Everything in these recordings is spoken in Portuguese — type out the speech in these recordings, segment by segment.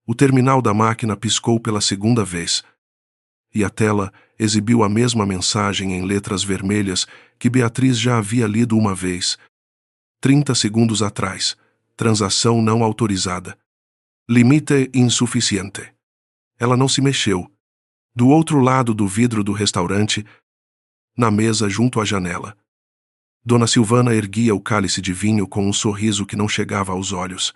O terminal da máquina piscou pela segunda vez, e a tela exibiu a mesma mensagem em letras vermelhas que Beatriz já havia lido uma vez, 30 segundos atrás. Transação não autorizada. Limite insuficiente. Ela não se mexeu. Do outro lado do vidro do restaurante, na mesa junto à janela, Dona Silvana erguia o cálice de vinho com um sorriso que não chegava aos olhos.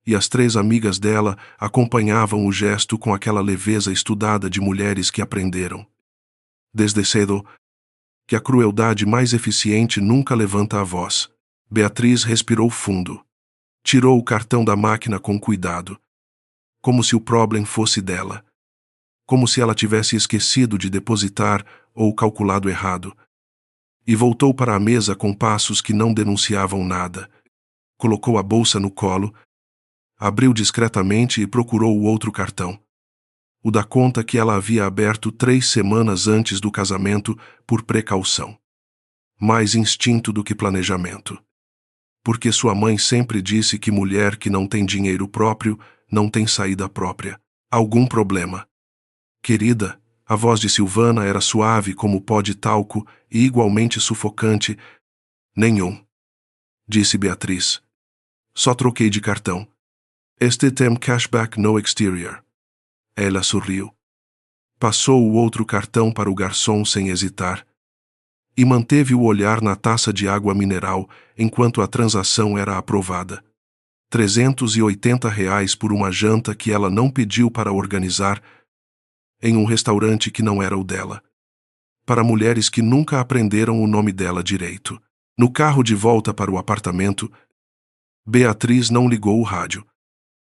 E as 3 amigas dela acompanhavam o gesto com aquela leveza estudada de mulheres que aprenderam, desde cedo, que a crueldade mais eficiente nunca levanta a voz. Beatriz respirou fundo. Tirou o cartão da máquina com cuidado, como se o problema fosse dela, como se ela tivesse esquecido de depositar ou calculado errado, e voltou para a mesa com passos que não denunciavam nada. Colocou a bolsa no colo, abriu discretamente e procurou o outro cartão, o da conta que ela havia aberto 3 semanas antes do casamento por precaução. Mais instinto do que planejamento. Porque sua mãe sempre disse que mulher que não tem dinheiro próprio não tem saída própria. Algum problema. Querida, a voz de Silvana era suave como pó de talco e igualmente sufocante. Nenhum, disse Beatriz. Só troquei de cartão. Este tem cashback no exterior. Ela sorriu. Passou o outro cartão para o garçom sem hesitar e manteve o olhar na taça de água mineral enquanto a transação era aprovada. R$ 380 por uma janta que ela não pediu para organizar em um restaurante que não era o dela. Para mulheres que nunca aprenderam o nome dela direito. No carro de volta para o apartamento, Beatriz não ligou o rádio.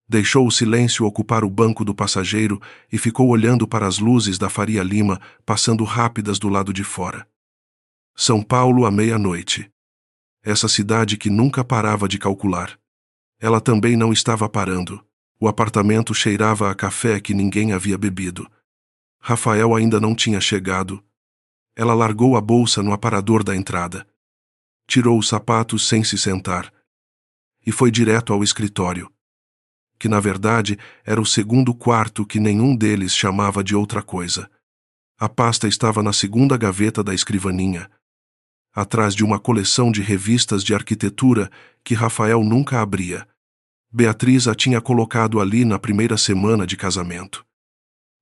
Deixou o silêncio ocupar o banco do passageiro e ficou olhando para as luzes da Faria Lima passando rápidas do lado de fora. São Paulo à meia-noite. Essa cidade que nunca parava de calcular. Ela também não estava parando. O apartamento cheirava a café que ninguém havia bebido. Rafael ainda não tinha chegado. Ela largou a bolsa no aparador da entrada. Tirou os sapatos sem se sentar. E foi direto ao escritório, que na verdade era o segundo quarto que nenhum deles chamava de outra coisa. A pasta estava na segunda gaveta da escrivaninha, atrás de uma coleção de revistas de arquitetura que Rafael nunca abria. Beatriz a tinha colocado ali na primeira semana de casamento,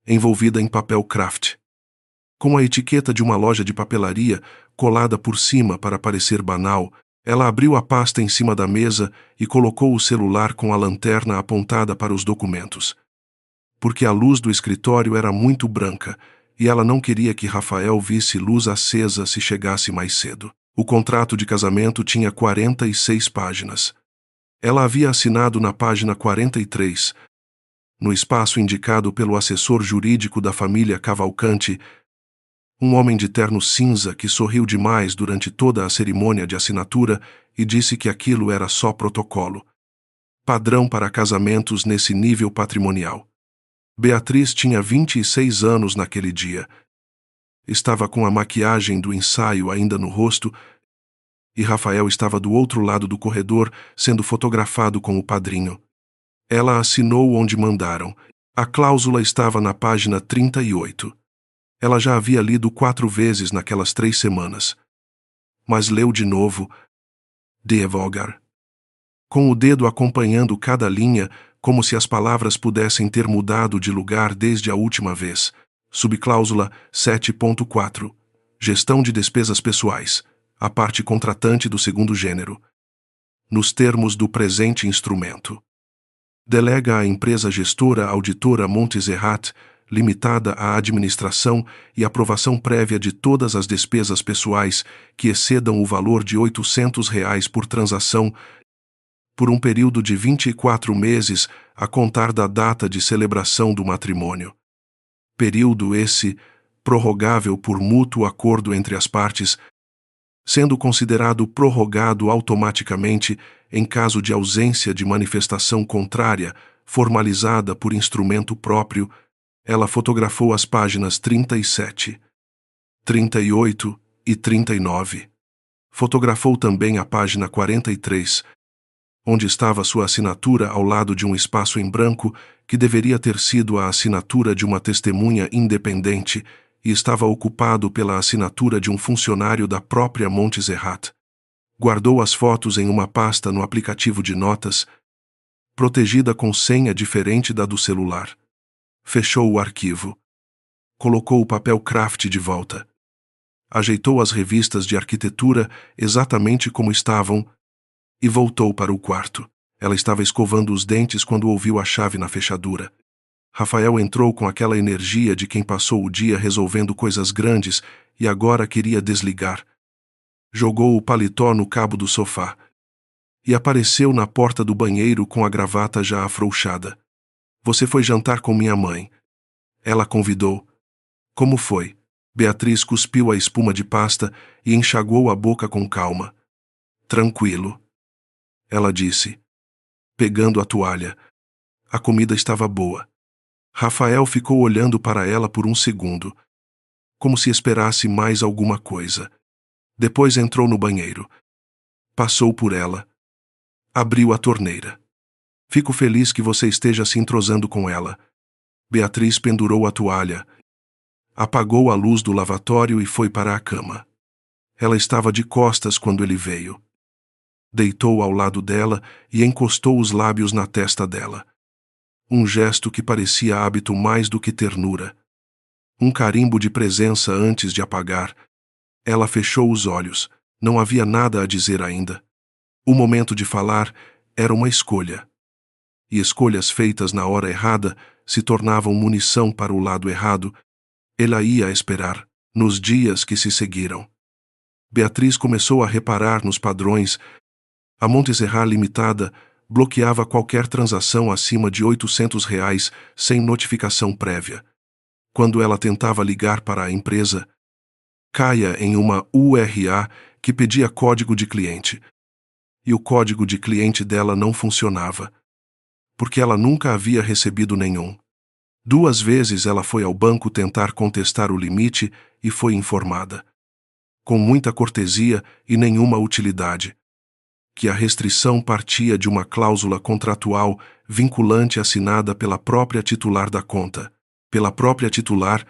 envolvida em papel craft, com a etiqueta de uma loja de papelaria colada por cima para parecer banal. Ela abriu a pasta em cima da mesa e colocou o celular com a lanterna apontada para os documentos, porque a luz do escritório era muito branca e ela não queria que Rafael visse luz acesa se chegasse mais cedo. O contrato de casamento tinha 46 páginas. Ela havia assinado na página 43, no espaço indicado pelo assessor jurídico da família Cavalcante, um homem de terno cinza que sorriu demais durante toda a cerimônia de assinatura e disse que aquilo era só protocolo. Padrão para casamentos nesse nível patrimonial. Beatriz tinha 26 anos naquele dia. Estava com a maquiagem do ensaio ainda no rosto e Rafael estava do outro lado do corredor sendo fotografado com o padrinho. Ela assinou onde mandaram. A cláusula estava na página 38. Ela já havia lido 4 vezes naquelas 3 semanas. Mas leu de novo, devagar, com o dedo acompanhando cada linha, como se as palavras pudessem ter mudado de lugar desde a última vez. Subcláusula 7.4. Gestão de despesas pessoais. A parte contratante do segundo gênero. Nos termos do presente instrumento. Delega à empresa gestora auditora Montserrat, limitada à administração e aprovação prévia de todas as despesas pessoais que excedam o valor de R$ 800 por transação, por um período de 24 meses a contar da data de celebração do matrimônio. Período esse, prorrogável por mútuo acordo entre as partes, sendo considerado prorrogado automaticamente em caso de ausência de manifestação contrária, formalizada por instrumento próprio. Ela fotografou as páginas 37, 38 e 39. Fotografou também a página 43, onde estava sua assinatura ao lado de um espaço em branco que deveria ter sido a assinatura de uma testemunha independente e estava ocupado pela assinatura de um funcionário da própria Montserrat. Guardou as fotos em uma pasta no aplicativo de notas, protegida com senha diferente da do celular. Fechou o arquivo. Colocou o papel craft de volta. Ajeitou as revistas de arquitetura exatamente como estavam e voltou para o quarto. Ela estava escovando os dentes quando ouviu a chave na fechadura. Rafael entrou com aquela energia de quem passou o dia resolvendo coisas grandes e agora queria desligar. Jogou o paletó no cabo do sofá e apareceu na porta do banheiro com a gravata já afrouxada. Você foi jantar com minha mãe. Ela convidou. Como foi? Beatriz cuspiu a espuma de pasta e enxagou a boca com calma. Tranquilo. Ela disse, pegando a toalha. A comida estava boa. Rafael ficou olhando para ela por um segundo, como se esperasse mais alguma coisa. Depois entrou no banheiro. Passou por ela. Abriu a torneira. Fico feliz que você esteja se entrosando com ela. Beatriz pendurou a toalha. Apagou a luz do lavatório e foi para a cama. Ela estava de costas quando ele veio. Deitou ao lado dela e encostou os lábios na testa dela. Um gesto que parecia hábito mais do que ternura. Um carimbo de presença antes de apagar. Ela fechou os olhos. Não havia nada a dizer ainda. O momento de falar era uma escolha. E escolhas feitas na hora errada se tornavam munição para o lado errado. Ela ia esperar, nos dias que se seguiram. Beatriz começou a reparar nos padrões. A Montserrat Limitada bloqueava qualquer transação acima de R$ 800 sem notificação prévia. Quando ela tentava ligar para a empresa, caia em uma URA que pedia código de cliente. E o código de cliente dela não funcionava, porque ela nunca havia recebido nenhum. 2 vezes ela foi ao banco tentar contestar o limite e foi informada, com muita cortesia e nenhuma utilidade, que a restrição partia de uma cláusula contratual vinculante assinada pela própria titular da conta. Pela própria titular,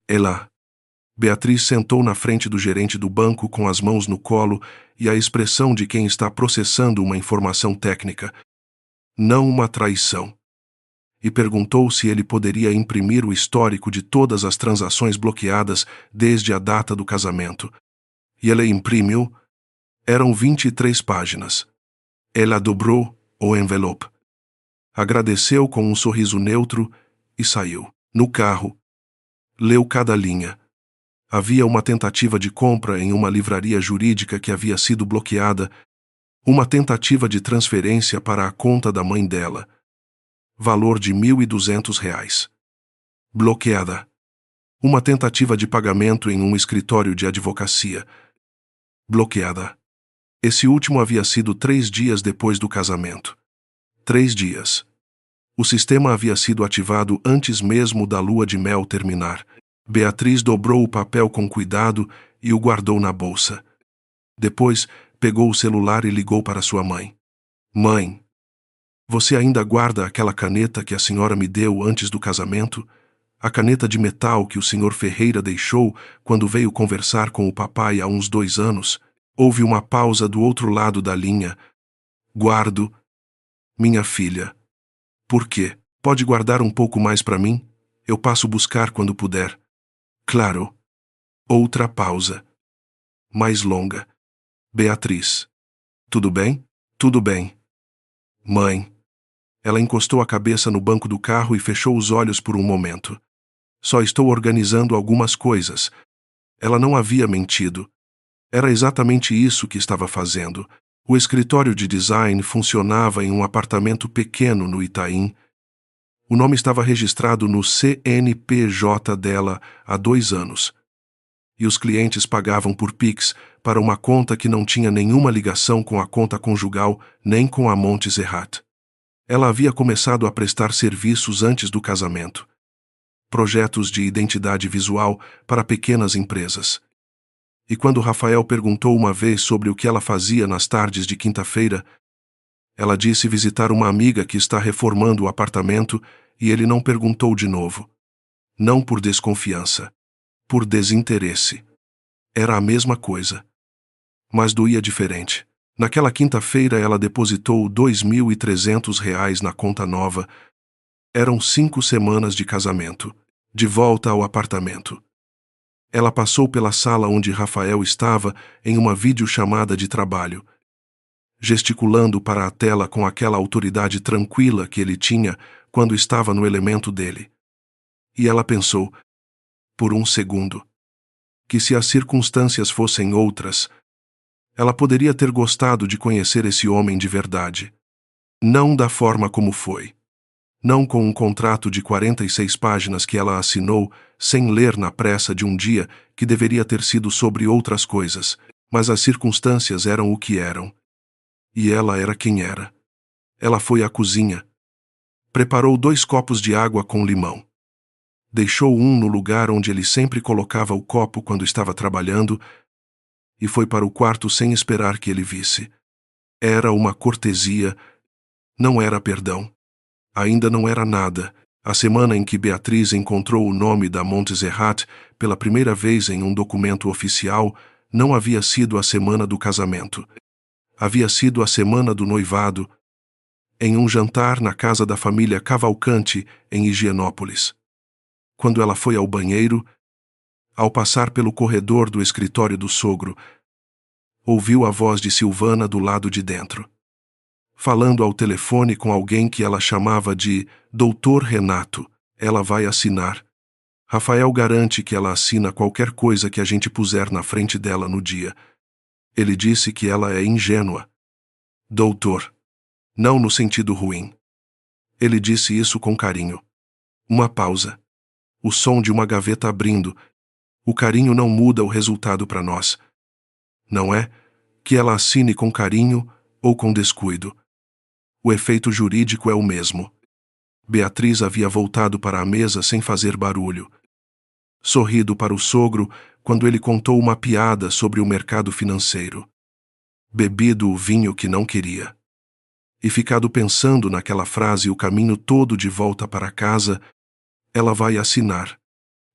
ela. Beatriz sentou na frente do gerente do banco com as mãos no colo e a expressão de quem está processando uma informação técnica, não uma traição. E perguntou se ele poderia imprimir o histórico de todas as transações bloqueadas desde a data do casamento. E ela imprimiu. Eram 23 páginas. Ela dobrou o envelope. Agradeceu com um sorriso neutro e saiu. No carro, leu cada linha. Havia uma tentativa de compra em uma livraria jurídica que havia sido bloqueada, uma tentativa de transferência para a conta da mãe dela. Valor de R$ 1.200. Bloqueada. Uma tentativa de pagamento em um escritório de advocacia. Bloqueada. Esse último havia sido 3 dias depois do casamento. 3 dias. O sistema havia sido ativado antes mesmo da lua de mel terminar. Beatriz dobrou o papel com cuidado e o guardou na bolsa. Depois, pegou o celular e ligou para sua mãe. Mãe, você ainda guarda aquela caneta que a senhora me deu antes do casamento? A caneta de metal que o senhor Ferreira deixou quando veio conversar com o papai há uns 2 anos? Houve uma pausa do outro lado da linha. Guardo. Minha filha. Por quê? Pode guardar um pouco mais para mim? Eu passo buscar quando puder. Claro. Outra pausa. Mais longa. Beatriz. Tudo bem? Tudo bem. Mãe. Ela encostou a cabeça no banco do carro e fechou os olhos por um momento. Só estou organizando algumas coisas. Ela não havia mentido. Era exatamente isso que estava fazendo. O escritório de design funcionava em um apartamento pequeno no Itaim. O nome estava registrado no CNPJ dela há 2 anos. E os clientes pagavam por Pix para uma conta que não tinha nenhuma ligação com a conta conjugal nem com a Montserrat. Ela havia começado a prestar serviços antes do casamento. Projetos de identidade visual para pequenas empresas. E quando Rafael perguntou uma vez sobre o que ela fazia nas tardes de quinta-feira, ela disse visitar uma amiga que está reformando o apartamento e ele não perguntou de novo. Não por desconfiança. Por desinteresse. Era a mesma coisa. Mas doía diferente. Naquela quinta-feira ela depositou R$ 2.300 na conta nova. Eram 5 semanas de casamento. De volta ao apartamento. Ela passou pela sala onde Rafael estava em uma videochamada de trabalho, gesticulando para a tela com aquela autoridade tranquila que ele tinha quando estava no elemento dele. E ela pensou, por um segundo, que se as circunstâncias fossem outras, ela poderia ter gostado de conhecer esse homem de verdade. Não da forma como foi. Não com um contrato de 46 páginas que ela assinou, sem ler na pressa de um dia que deveria ter sido sobre outras coisas, mas as circunstâncias eram o que eram. E ela era quem era. Ela foi à cozinha. Preparou 2 copos de água com limão. Deixou um no lugar onde ele sempre colocava o copo quando estava trabalhando e foi para o quarto sem esperar que ele visse. Era uma cortesia, não era perdão. Ainda não era nada. A semana em que Beatriz encontrou o nome da Montserrat pela primeira vez em um documento oficial não havia sido a semana do casamento. Havia sido a semana do noivado, em um jantar na casa da família Cavalcante, em Higienópolis. Quando ela foi ao banheiro, ao passar pelo corredor do escritório do sogro, ouviu a voz de Silvana do lado de dentro, falando ao telefone com alguém que ela chamava de Doutor Renato. Ela vai assinar. Rafael garante que ela assina qualquer coisa que a gente puser na frente dela no dia. Ele disse que ela é ingênua. Doutor. Não no sentido ruim. Ele disse isso com carinho. Uma pausa. O som de uma gaveta abrindo. O carinho não muda o resultado para nós. Não é que ela assine com carinho ou com descuido. O efeito jurídico é o mesmo. Beatriz havia voltado para a mesa sem fazer barulho. Sorrido para o sogro quando ele contou uma piada sobre o mercado financeiro. Bebido o vinho que não queria. E ficado pensando naquela frase o caminho todo de volta para casa, ela vai assinar.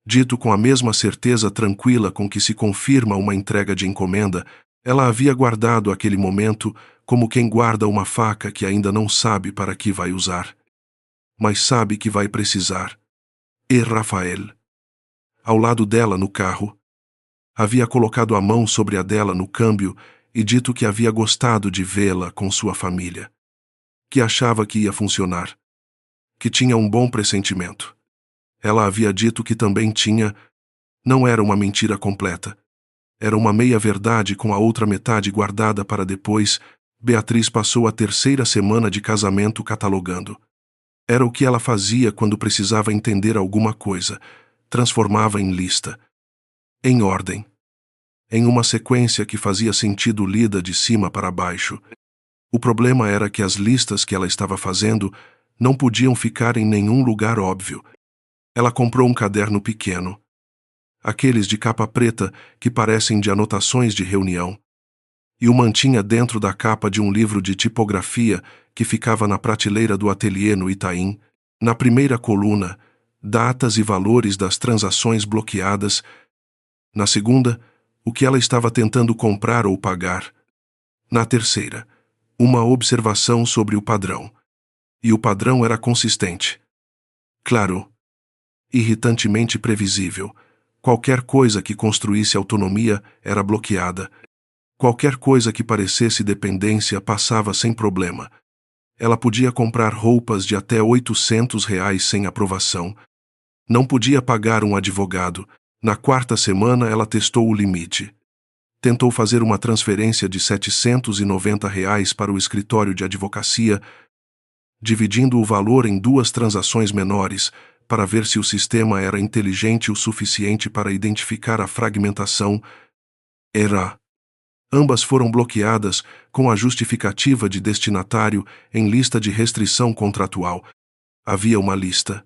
Dito com a mesma certeza tranquila com que se confirma uma entrega de encomenda, ela havia guardado aquele momento como quem guarda uma faca que ainda não sabe para que vai usar. Mas sabe que vai precisar. E Rafael, ao lado dela no carro, havia colocado a mão sobre a dela no câmbio e dito que havia gostado de vê-la com sua família. Que achava que ia funcionar. Que tinha um bom pressentimento. Ela havia dito que também tinha. Não era uma mentira completa. Era uma meia-verdade com a outra metade guardada para depois. Beatriz passou a 3ª semana de casamento catalogando. Era o que ela fazia quando precisava entender alguma coisa. Transformava em lista. Em ordem. Em uma sequência que fazia sentido lida de cima para baixo. O problema era que as listas que ela estava fazendo não podiam ficar em nenhum lugar óbvio. Ela comprou um caderno pequeno. Aqueles de capa preta que parecem de anotações de reunião. E o mantinha dentro da capa de um livro de tipografia que ficava na prateleira do ateliê no Itaim. Na primeira coluna, datas e valores das transações bloqueadas. Na segunda, o que ela estava tentando comprar ou pagar. Na terceira, uma observação sobre o padrão. E o padrão era consistente. Claro. Irritantemente previsível. Qualquer coisa que construísse autonomia era bloqueada. Qualquer coisa que parecesse dependência passava sem problema. Ela podia comprar roupas de até R$ 800 sem aprovação. Não podia pagar um advogado. Na 4ª semana ela testou o limite. Tentou fazer uma transferência de R$ 790 para o escritório de advocacia, dividindo o valor em 2 transações menores, para ver se o sistema era inteligente o suficiente para identificar a fragmentação. Ambas foram bloqueadas com a justificativa de destinatário em lista de restrição contratual. Havia uma lista.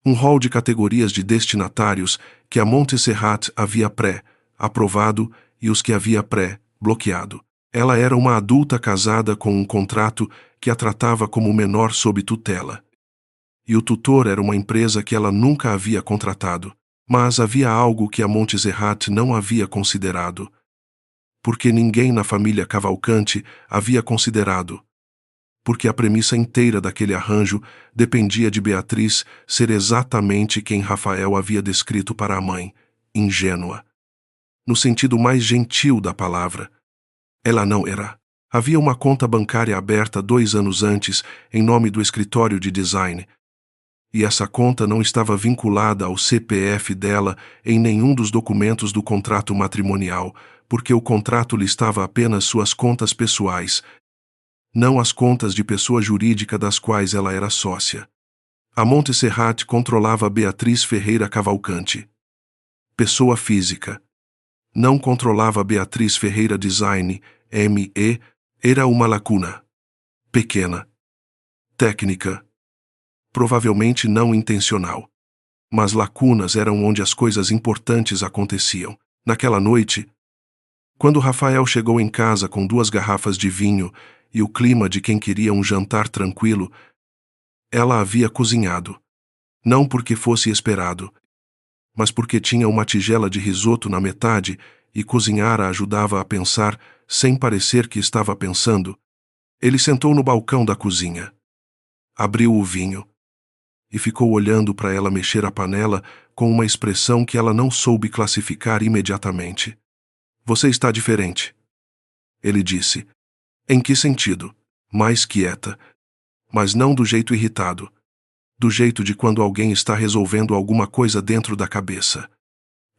Um rol de categorias de destinatários que a Montserrat havia pré-aprovado e os que havia pré-bloqueado. Ela era uma adulta casada com um contrato que a tratava como menor sob tutela. E o tutor era uma empresa que ela nunca havia contratado. Mas havia algo que a Montserrat não havia considerado. Porque ninguém na família Cavalcante havia considerado. Porque a premissa inteira daquele arranjo dependia de Beatriz ser exatamente quem Rafael havia descrito para a mãe, ingênua. No sentido mais gentil da palavra. Ela não era. Havia uma conta bancária aberta 2 anos antes, em nome do escritório de design. E essa conta não estava vinculada ao CPF dela em nenhum dos documentos do contrato matrimonial, porque o contrato listava apenas suas contas pessoais, não as contas de pessoa jurídica das quais ela era sócia. A Montserrat controlava Beatriz Ferreira Cavalcante. Pessoa física. Não controlava Beatriz Ferreira Design, ME, era uma lacuna. Pequena. Técnica. Provavelmente não intencional. Mas lacunas eram onde as coisas importantes aconteciam. Naquela noite, quando Rafael chegou em casa com 2 garrafas de vinho e o clima de quem queria um jantar tranquilo, ela havia cozinhado. Não porque fosse esperado, mas porque tinha uma tigela de risoto na metade e cozinhar a ajudava a pensar, sem parecer que estava pensando. Ele sentou no balcão da cozinha. Abriu o vinho. E ficou olhando para ela mexer a panela com uma expressão que ela não soube classificar imediatamente. Você está diferente. Ele disse. Em que sentido? Mais quieta. Mas não do jeito irritado. Do jeito de quando alguém está resolvendo alguma coisa dentro da cabeça.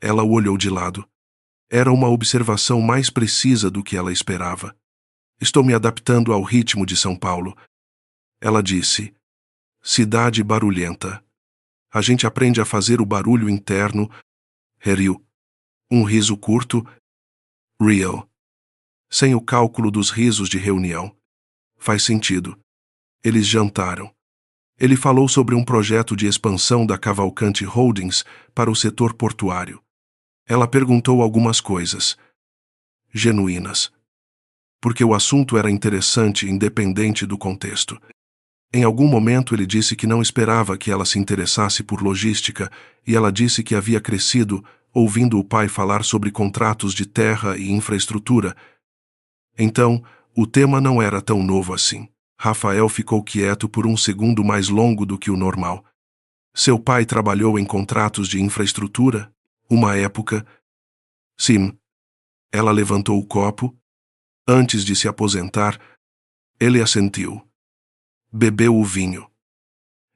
Ela o olhou de lado. Era uma observação mais precisa do que ela esperava. Estou me adaptando ao ritmo de São Paulo. Ela disse. Cidade barulhenta. A gente aprende a fazer o barulho interno. Riu. Um riso curto. Real. Sem o cálculo dos risos de reunião. Faz sentido. Eles jantaram. Ele falou sobre um projeto de expansão da Cavalcante Holdings para o setor portuário. Ela perguntou algumas coisas. Genuínas. Porque o assunto era interessante independente do contexto. Em algum momento ele disse que não esperava que ela se interessasse por logística e ela disse que havia crescido ouvindo o pai falar sobre contratos de terra e infraestrutura. Então, o tema não era tão novo assim. Rafael ficou quieto por um segundo mais longo do que o normal. Seu pai trabalhou em contratos de infraestrutura? Uma época? Sim. Ela levantou o copo. Antes de se aposentar, ele assentiu. Bebeu o vinho.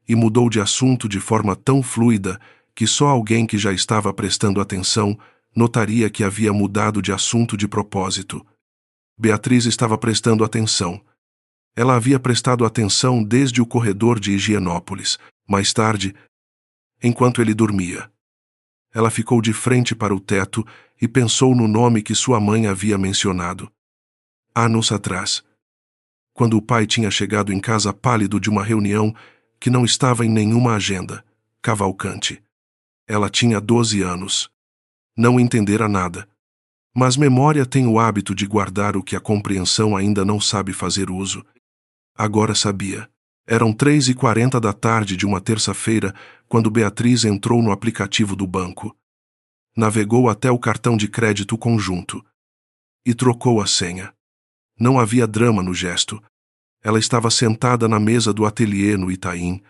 E mudou de assunto de forma tão fluida que só alguém que já estava prestando atenção notaria que havia mudado de assunto de propósito. Beatriz estava prestando atenção. Ela havia prestado atenção desde o corredor de Higienópolis. Mais tarde, enquanto ele dormia, ela ficou de frente para o teto e pensou no nome que sua mãe havia mencionado. Anos atrás, quando o pai tinha chegado em casa pálido de uma reunião que não estava em nenhuma agenda, Cavalcante. Ela tinha 12 anos. Não entendera nada. Mas memória tem o hábito de guardar o que a compreensão ainda não sabe fazer uso. Agora sabia. Eram 3h40 da tarde de uma terça-feira quando Beatriz entrou no aplicativo do banco. Navegou até o cartão de crédito conjunto. E trocou a senha. Não havia drama no gesto. Ela estava sentada na mesa do ateliê no Itaim,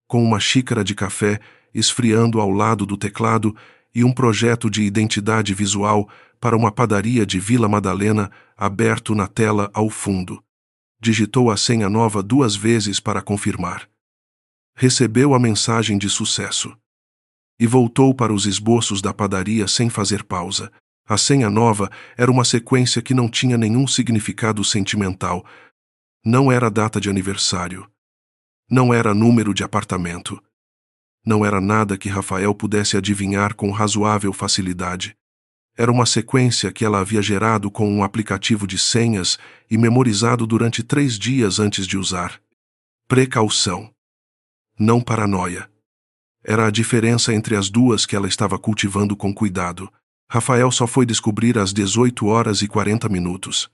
com uma xícara de café esfriando ao lado do teclado e um projeto de identidade visual para uma padaria de Vila Madalena aberto na tela ao fundo. Digitou a senha nova 2 vezes para confirmar. Recebeu a mensagem de sucesso. E voltou para os esboços da padaria sem fazer pausa. A senha nova era uma sequência que não tinha nenhum significado sentimental. Não era data de aniversário. Não era número de apartamento. Não era nada que Rafael pudesse adivinhar com razoável facilidade. Era uma sequência que ela havia gerado com um aplicativo de senhas e memorizado durante 3 dias antes de usar. Precaução. Não paranoia. Era a diferença entre as duas que ela estava cultivando com cuidado. Rafael só foi descobrir às 18h40.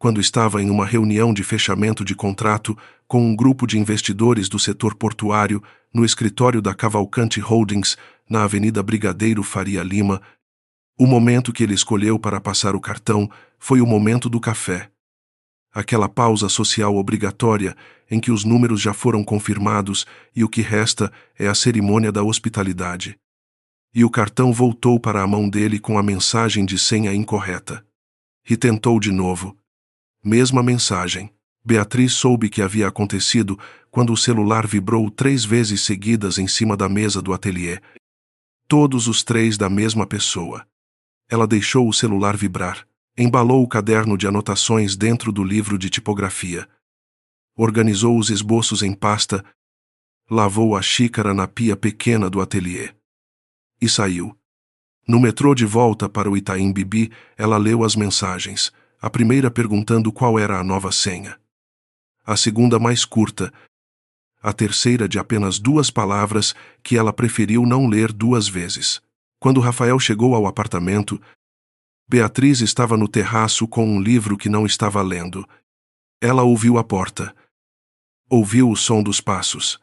quando estava em uma reunião de fechamento de contrato com um grupo de investidores do setor portuário no escritório da Cavalcante Holdings, na Avenida Brigadeiro Faria Lima. O momento que ele escolheu para passar o cartão foi o momento do café. Aquela pausa social obrigatória em que os números já foram confirmados e o que resta é a cerimônia da hospitalidade. E o cartão voltou para a mão dele com a mensagem de senha incorreta. E tentou de novo. Mesma mensagem. Beatriz soube que havia acontecido quando o celular vibrou 3 vezes seguidas em cima da mesa do ateliê. Todos os 3 da mesma pessoa. Ela deixou o celular vibrar, embalou o caderno de anotações dentro do livro de tipografia, organizou os esboços em pasta, lavou a xícara na pia pequena do ateliê e saiu. No metrô de volta para o Itaim Bibi, ela leu as mensagens, a primeira perguntando qual era a nova senha, a segunda mais curta, a terceira de apenas 2 palavras que ela preferiu não ler 2 vezes. Quando Rafael chegou ao apartamento, Beatriz estava no terraço com um livro que não estava lendo. Ela ouviu a porta. Ouviu o som dos passos.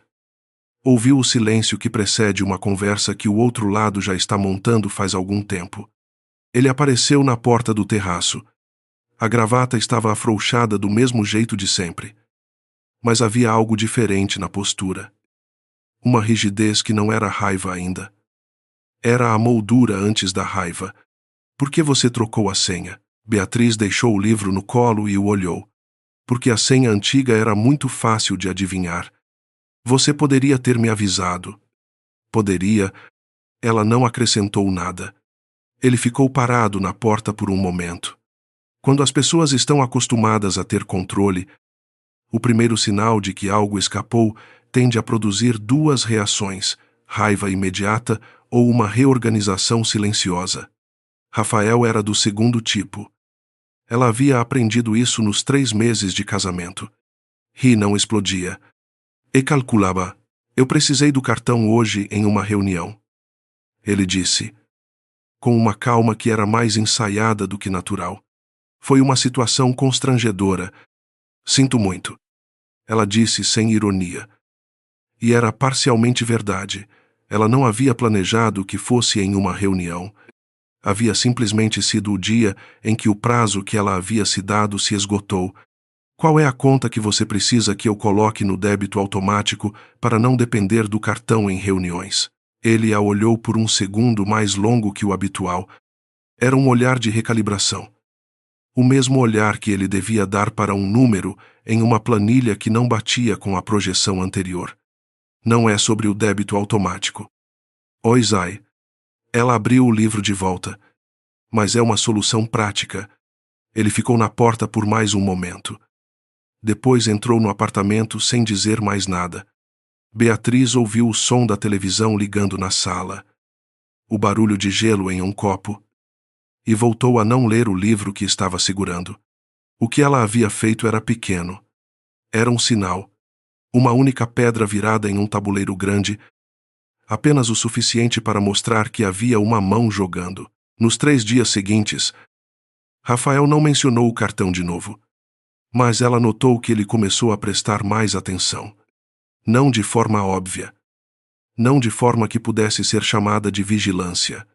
Ouviu o silêncio que precede uma conversa que o outro lado já está montando faz algum tempo. Ele apareceu na porta do terraço. A gravata estava afrouxada do mesmo jeito de sempre. Mas havia algo diferente na postura. Uma rigidez que não era raiva ainda. Era a moldura antes da raiva. Por que você trocou a senha? Beatriz deixou o livro no colo e o olhou. Porque a senha antiga era muito fácil de adivinhar. Você poderia ter me avisado. Poderia. Ela não acrescentou nada. Ele ficou parado na porta por um momento. Quando as pessoas estão acostumadas a ter controle, o primeiro sinal de que algo escapou tende a produzir 2 reações, raiva imediata ou uma reorganização silenciosa. Rafael era do segundo tipo. Ela havia aprendido isso nos 3 meses de casamento. Ri não explodia. E calculava. Eu precisei do cartão hoje em uma reunião. Ele disse, com uma calma que era mais ensaiada do que natural. Foi uma situação constrangedora. Sinto muito. Ela disse sem ironia. E era parcialmente verdade. Ela não havia planejado que fosse em uma reunião. Havia simplesmente sido o dia em que o prazo que ela havia se dado se esgotou. Qual é a conta que você precisa que eu coloque no débito automático para não depender do cartão em reuniões? Ele a olhou por um segundo mais longo que o habitual. Era um olhar de recalibração. O mesmo olhar que ele devia dar para um número em uma planilha que não batia com a projeção anterior. Não é sobre o débito automático. Oi, Zai. Ela abriu o livro de volta. Mas é uma solução prática. Ele ficou na porta por mais um momento. Depois entrou no apartamento sem dizer mais nada. Beatriz ouviu o som da televisão ligando na sala. O barulho de gelo em um copo. E voltou a não ler o livro que estava segurando. O que ela havia feito era pequeno. Era um sinal. Uma única pedra virada em um tabuleiro grande, apenas o suficiente para mostrar que havia uma mão jogando. Nos 3 dias seguintes, Rafael não mencionou o cartão de novo. Mas ela notou que ele começou a prestar mais atenção. Não de forma óbvia. Não de forma que pudesse ser chamada de vigilância.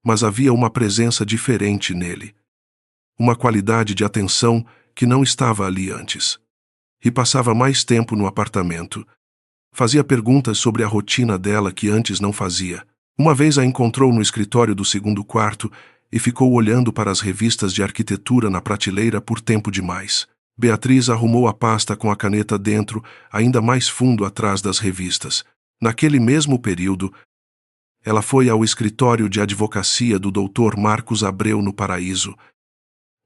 Mas havia uma presença diferente nele. Uma qualidade de atenção que não estava ali antes. E passava mais tempo no apartamento. Fazia perguntas sobre a rotina dela que antes não fazia. Uma vez a encontrou no escritório do segundo quarto e ficou olhando para as revistas de arquitetura na prateleira por tempo demais. Beatriz arrumou a pasta com a caneta dentro, ainda mais fundo atrás das revistas. Naquele mesmo período, ela foi ao escritório de advocacia do Dr. Marcos Abreu no Paraíso,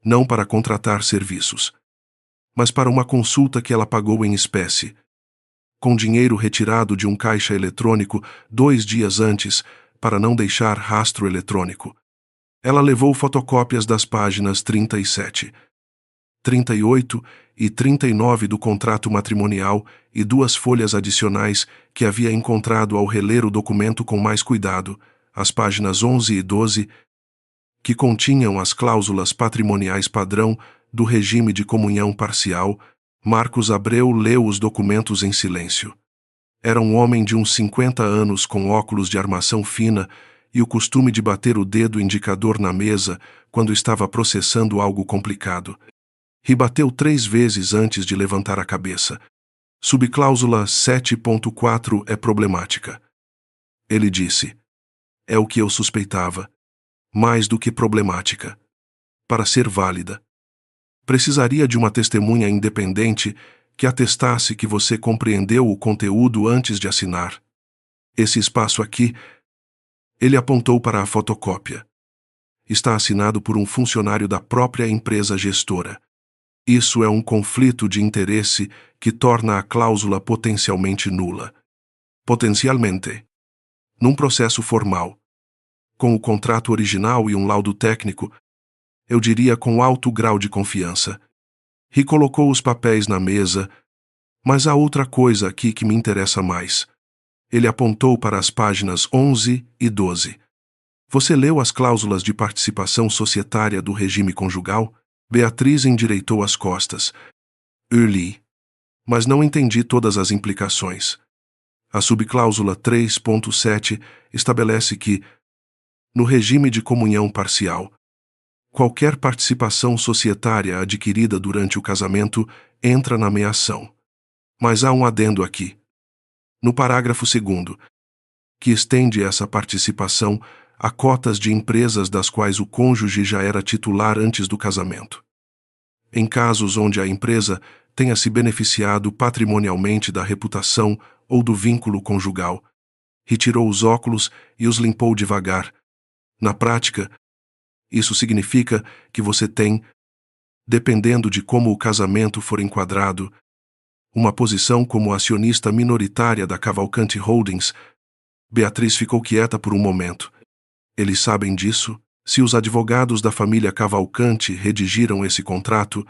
não para contratar serviços, mas para uma consulta que ela pagou em espécie, com dinheiro retirado de um caixa eletrônico 2 dias antes, para não deixar rastro eletrônico. Ela levou fotocópias das páginas 37, 38 e 39 do contrato matrimonial e 2 folhas adicionais que havia encontrado ao reler o documento com mais cuidado, as páginas 11 e 12, que continham as cláusulas patrimoniais padrão do regime de comunhão parcial, Marcos Abreu leu os documentos em silêncio. Era um homem de uns 50 anos com óculos de armação fina e o costume de bater o dedo indicador na mesa quando estava processando algo complicado. Rebateu 3 vezes antes de levantar a cabeça. Subcláusula 7.4 é problemática. Ele disse: é o que eu suspeitava. Mais do que problemática. Para ser válida, precisaria de uma testemunha independente que atestasse que você compreendeu o conteúdo antes de assinar. Esse espaço aqui, ele apontou para a fotocópia. Está assinado por um funcionário da própria empresa gestora. Isso é um conflito de interesse que torna a cláusula potencialmente nula. Potencialmente. Num processo formal, com o contrato original e um laudo técnico, eu diria com alto grau de confiança. Recolocou os papéis na mesa, mas há outra coisa aqui que me interessa mais. Ele apontou para as páginas 11 e 12. Você leu as cláusulas de participação societária do regime conjugal? Beatriz endireitou as costas. Eu li. Mas não entendi todas as implicações. A subcláusula 3.7 estabelece que, no regime de comunhão parcial, qualquer participação societária adquirida durante o casamento entra na meação. Mas há um adendo aqui. No parágrafo 2º, que estende essa participação a cotas de empresas das quais o cônjuge já era titular antes do casamento. Em casos onde a empresa tenha se beneficiado patrimonialmente da reputação ou do vínculo conjugal, retirou os óculos e os limpou devagar. Na prática, isso significa que você tem, dependendo de como o casamento for enquadrado, uma posição como acionista minoritária da Cavalcante Holdings. Beatriz ficou quieta por um momento. Eles sabem disso? Se os advogados da família Cavalcante redigiram esse contrato,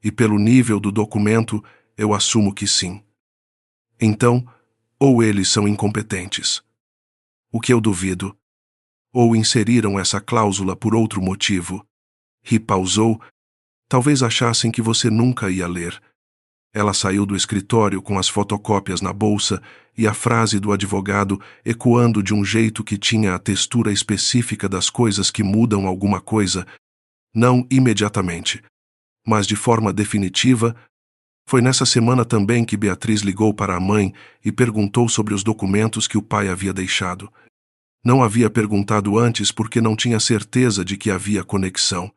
e pelo nível do documento, eu assumo que sim. Então, ou eles são incompetentes, o que eu duvido, ou inseriram essa cláusula por outro motivo. Ri pausou. Talvez achassem que você nunca ia ler. Ela saiu do escritório com as fotocópias na bolsa e a frase do advogado ecoando de um jeito que tinha a textura específica das coisas que mudam alguma coisa, não imediatamente, mas de forma definitiva. Foi nessa semana também que Beatriz ligou para a mãe e perguntou sobre os documentos que o pai havia deixado. Não havia perguntado antes porque não tinha certeza de que havia conexão.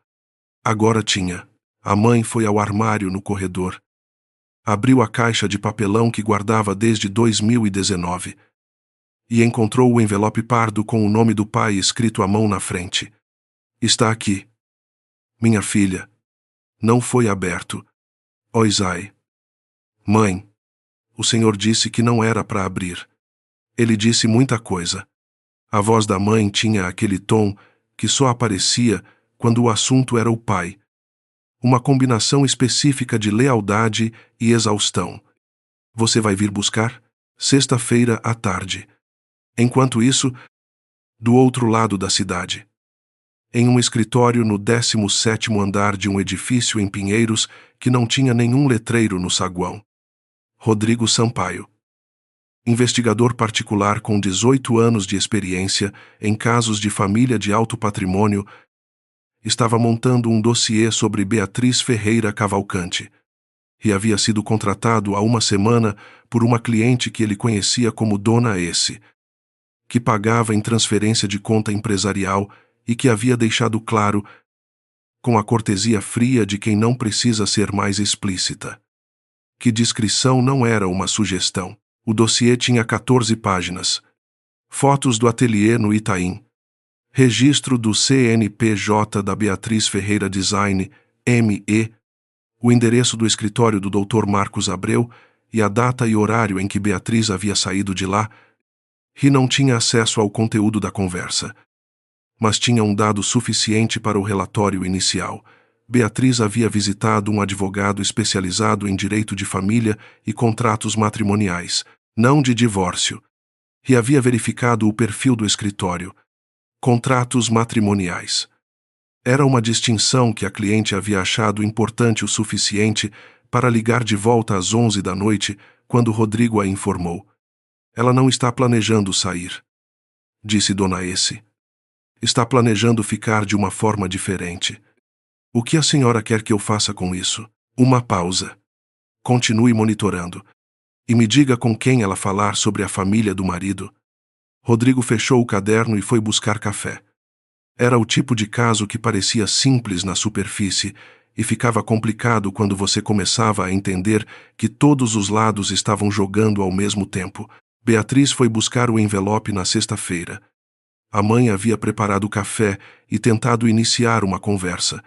Agora tinha. A mãe foi ao armário no corredor. Abriu a caixa de papelão que guardava desde 2019 e encontrou o envelope pardo com o nome do pai escrito à mão na frente. Está aqui. Minha filha. Não foi aberto. Oisai. Mãe. O senhor disse que não era para abrir. Ele disse muita coisa. A voz da mãe tinha aquele tom que só aparecia quando o assunto era o pai. Uma combinação específica de lealdade e exaustão. Você vai vir buscar? Sexta-feira à tarde. Enquanto isso, do outro lado da cidade, em um escritório no 17º andar de um edifício em Pinheiros que não tinha nenhum letreiro no saguão. Rodrigo Sampaio. Investigador particular com 18 anos de experiência em casos de família de alto patrimônio, estava montando um dossiê sobre Beatriz Ferreira Cavalcante e havia sido contratado há uma semana por uma cliente que ele conhecia como Dona S, que pagava em transferência de conta empresarial e que havia deixado claro, com a cortesia fria de quem não precisa ser mais explícita, que discrição não era uma sugestão. O dossiê tinha 14 páginas. Fotos do ateliê no Itaim. Registro do CNPJ da Beatriz Ferreira Design, M.E., o endereço do escritório do Dr. Marcos Abreu e a data e horário em que Beatriz havia saído de lá. E não tinha acesso ao conteúdo da conversa, mas tinha um dado suficiente para o relatório inicial. Beatriz havia visitado um advogado especializado em direito de família e contratos matrimoniais, não de divórcio, e havia verificado o perfil do escritório. Contratos matrimoniais. Era uma distinção que a cliente havia achado importante o suficiente para ligar de volta às 11 da noite, quando Rodrigo a informou. Ela não está planejando sair, disse Dona Esse. Está planejando ficar de uma forma diferente. O que a senhora quer que eu faça com isso? Uma pausa. Continue monitorando. E me diga com quem ela falar sobre a família do marido. Rodrigo fechou o caderno e foi buscar café. Era o tipo de caso que parecia simples na superfície e ficava complicado quando você começava a entender que todos os lados estavam jogando ao mesmo tempo. Beatriz foi buscar o envelope na sexta-feira. A mãe havia preparado o café e tentado iniciar uma conversa.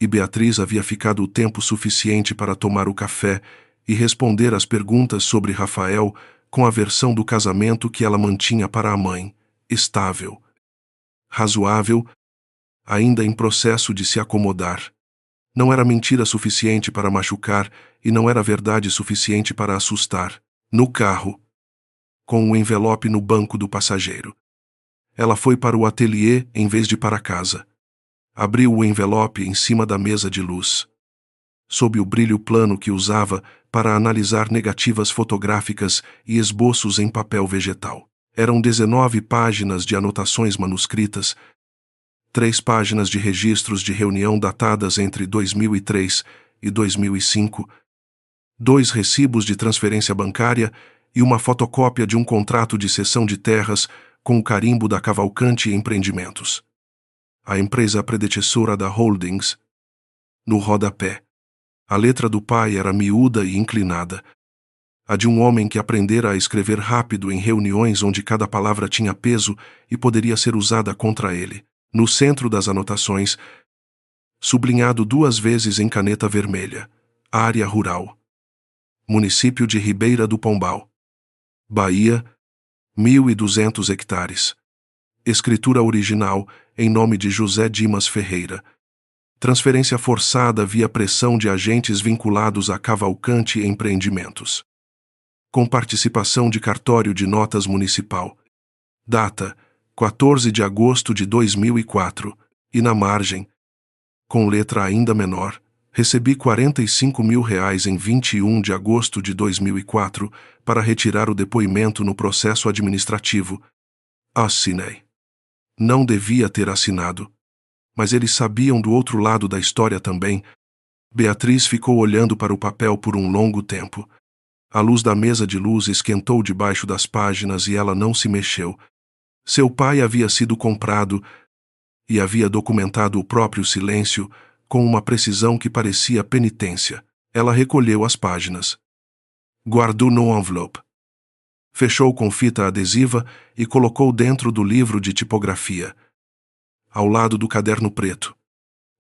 E Beatriz havia ficado o tempo suficiente para tomar o café e responder às perguntas sobre Rafael com a versão do casamento que ela mantinha para a mãe: estável, razoável, ainda em processo de se acomodar. Não era mentira suficiente para machucar e não era verdade suficiente para assustar. No carro, com o envelope no banco do passageiro. Ela foi para o ateliê em vez de para casa. Abriu o envelope em cima da mesa de luz. Sob o brilho plano que usava para analisar negativas fotográficas e esboços em papel vegetal. Eram 19 páginas de anotações manuscritas, 3 páginas de registros de reunião datadas entre 2003 e 2005, 2 recibos de transferência bancária e uma fotocópia de um contrato de cessão de terras com o carimbo da Cavalcante Empreendimentos, a empresa predecessora da Holdings. No rodapé, a letra do pai era miúda e inclinada, a de um homem que aprendera a escrever rápido em reuniões onde cada palavra tinha peso e poderia ser usada contra ele. No centro das anotações, sublinhado 2 vezes em caneta vermelha: área rural. Município de Ribeira do Pombal, Bahia, 1.200 hectares. Escritura original, em nome de José Dimas Ferreira. Transferência forçada via pressão de agentes vinculados a Cavalcante Empreendimentos. Com participação de cartório de notas municipal. Data: 14 de agosto de 2004. E na margem, com letra ainda menor, recebi R$45 mil em 21 de agosto de 2004 para retirar o depoimento no processo administrativo. Assinei. Não devia ter assinado. Mas eles sabiam do outro lado da história também. Beatriz ficou olhando para o papel por um longo tempo. A luz da mesa de luz esquentou debaixo das páginas e ela não se mexeu. Seu pai havia sido comprado e havia documentado o próprio silêncio com uma precisão que parecia penitência. Ela recolheu as páginas. Guardou no envelope. Fechou com fita adesiva e colocou dentro do livro de tipografia, ao lado do caderno preto.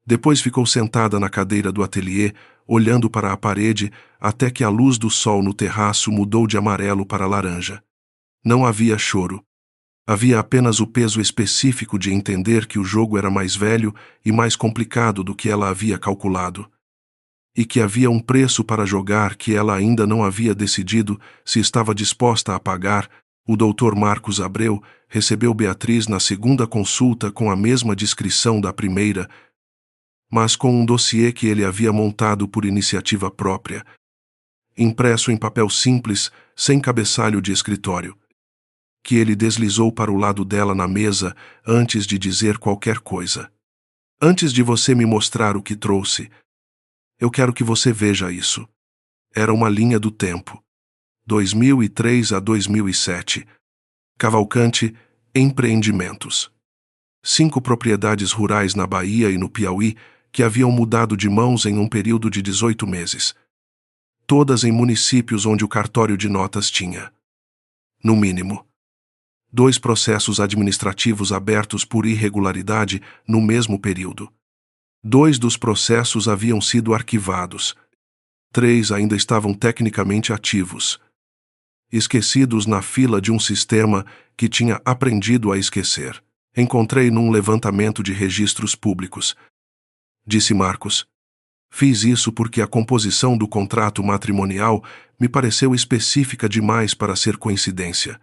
Depois ficou sentada na cadeira do ateliê, olhando para a parede até que a luz do sol no terraço mudou de amarelo para laranja. Não havia choro. Havia apenas o peso específico de entender que o jogo era mais velho e mais complicado do que ela havia calculado. E que havia um preço para jogar que ela ainda não havia decidido se estava disposta a pagar. O Dr. Marcos Abreu recebeu Beatriz na segunda consulta com a mesma descrição da primeira, mas com um dossiê que ele havia montado por iniciativa própria, impresso em papel simples, sem cabeçalho de escritório, que ele deslizou para o lado dela na mesa antes de dizer qualquer coisa. Antes de você me mostrar o que trouxe, eu quero que você veja isso. Era uma linha do tempo. 2003 a 2007. Cavalcante Empreendimentos. 5 propriedades rurais na Bahia e no Piauí que haviam mudado de mãos em um período de 18 meses. Todas em municípios onde o cartório de notas tinha, no mínimo, 2 processos administrativos abertos por irregularidade no mesmo período. 2 dos processos haviam sido arquivados. 3 ainda estavam tecnicamente ativos, esquecidos na fila de um sistema que tinha aprendido a esquecer. Encontrei num levantamento de registros públicos, disse Marcos. Fiz isso porque a composição do contrato matrimonial me pareceu específica demais para ser coincidência.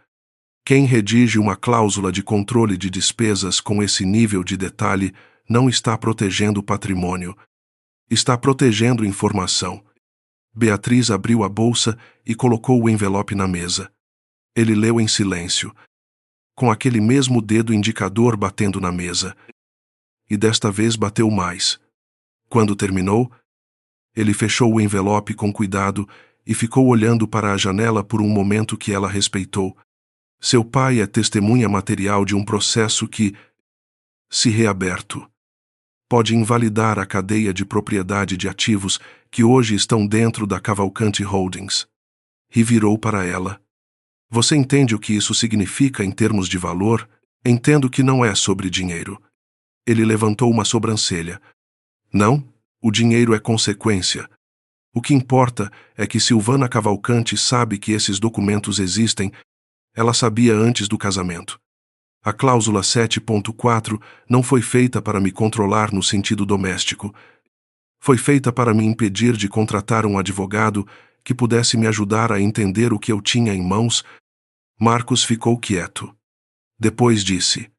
Quem redige uma cláusula de controle de despesas com esse nível de detalhe não está protegendo o patrimônio. Está protegendo informação. Beatriz abriu a bolsa e colocou o envelope na mesa. Ele leu em silêncio, com aquele mesmo dedo indicador batendo na mesa. E desta vez bateu mais. Quando terminou, ele fechou o envelope com cuidado e ficou olhando para a janela por um momento que ela respeitou. Seu pai é testemunha material de um processo que, se reaberto, pode invalidar a cadeia de propriedade de ativos que hoje estão dentro da Cavalcante Holdings. E virou para ela. Você entende o que isso significa em termos de valor? Entendo que não é sobre dinheiro. Ele levantou uma sobrancelha. Não, o dinheiro é consequência. O que importa é que Silvana Cavalcante sabe que esses documentos existem. Ela sabia antes do casamento. A cláusula 7.4 não foi feita para me controlar no sentido doméstico. Foi feita para me impedir de contratar um advogado que pudesse me ajudar a entender o que eu tinha em mãos. Marcos ficou quieto. Depois disse: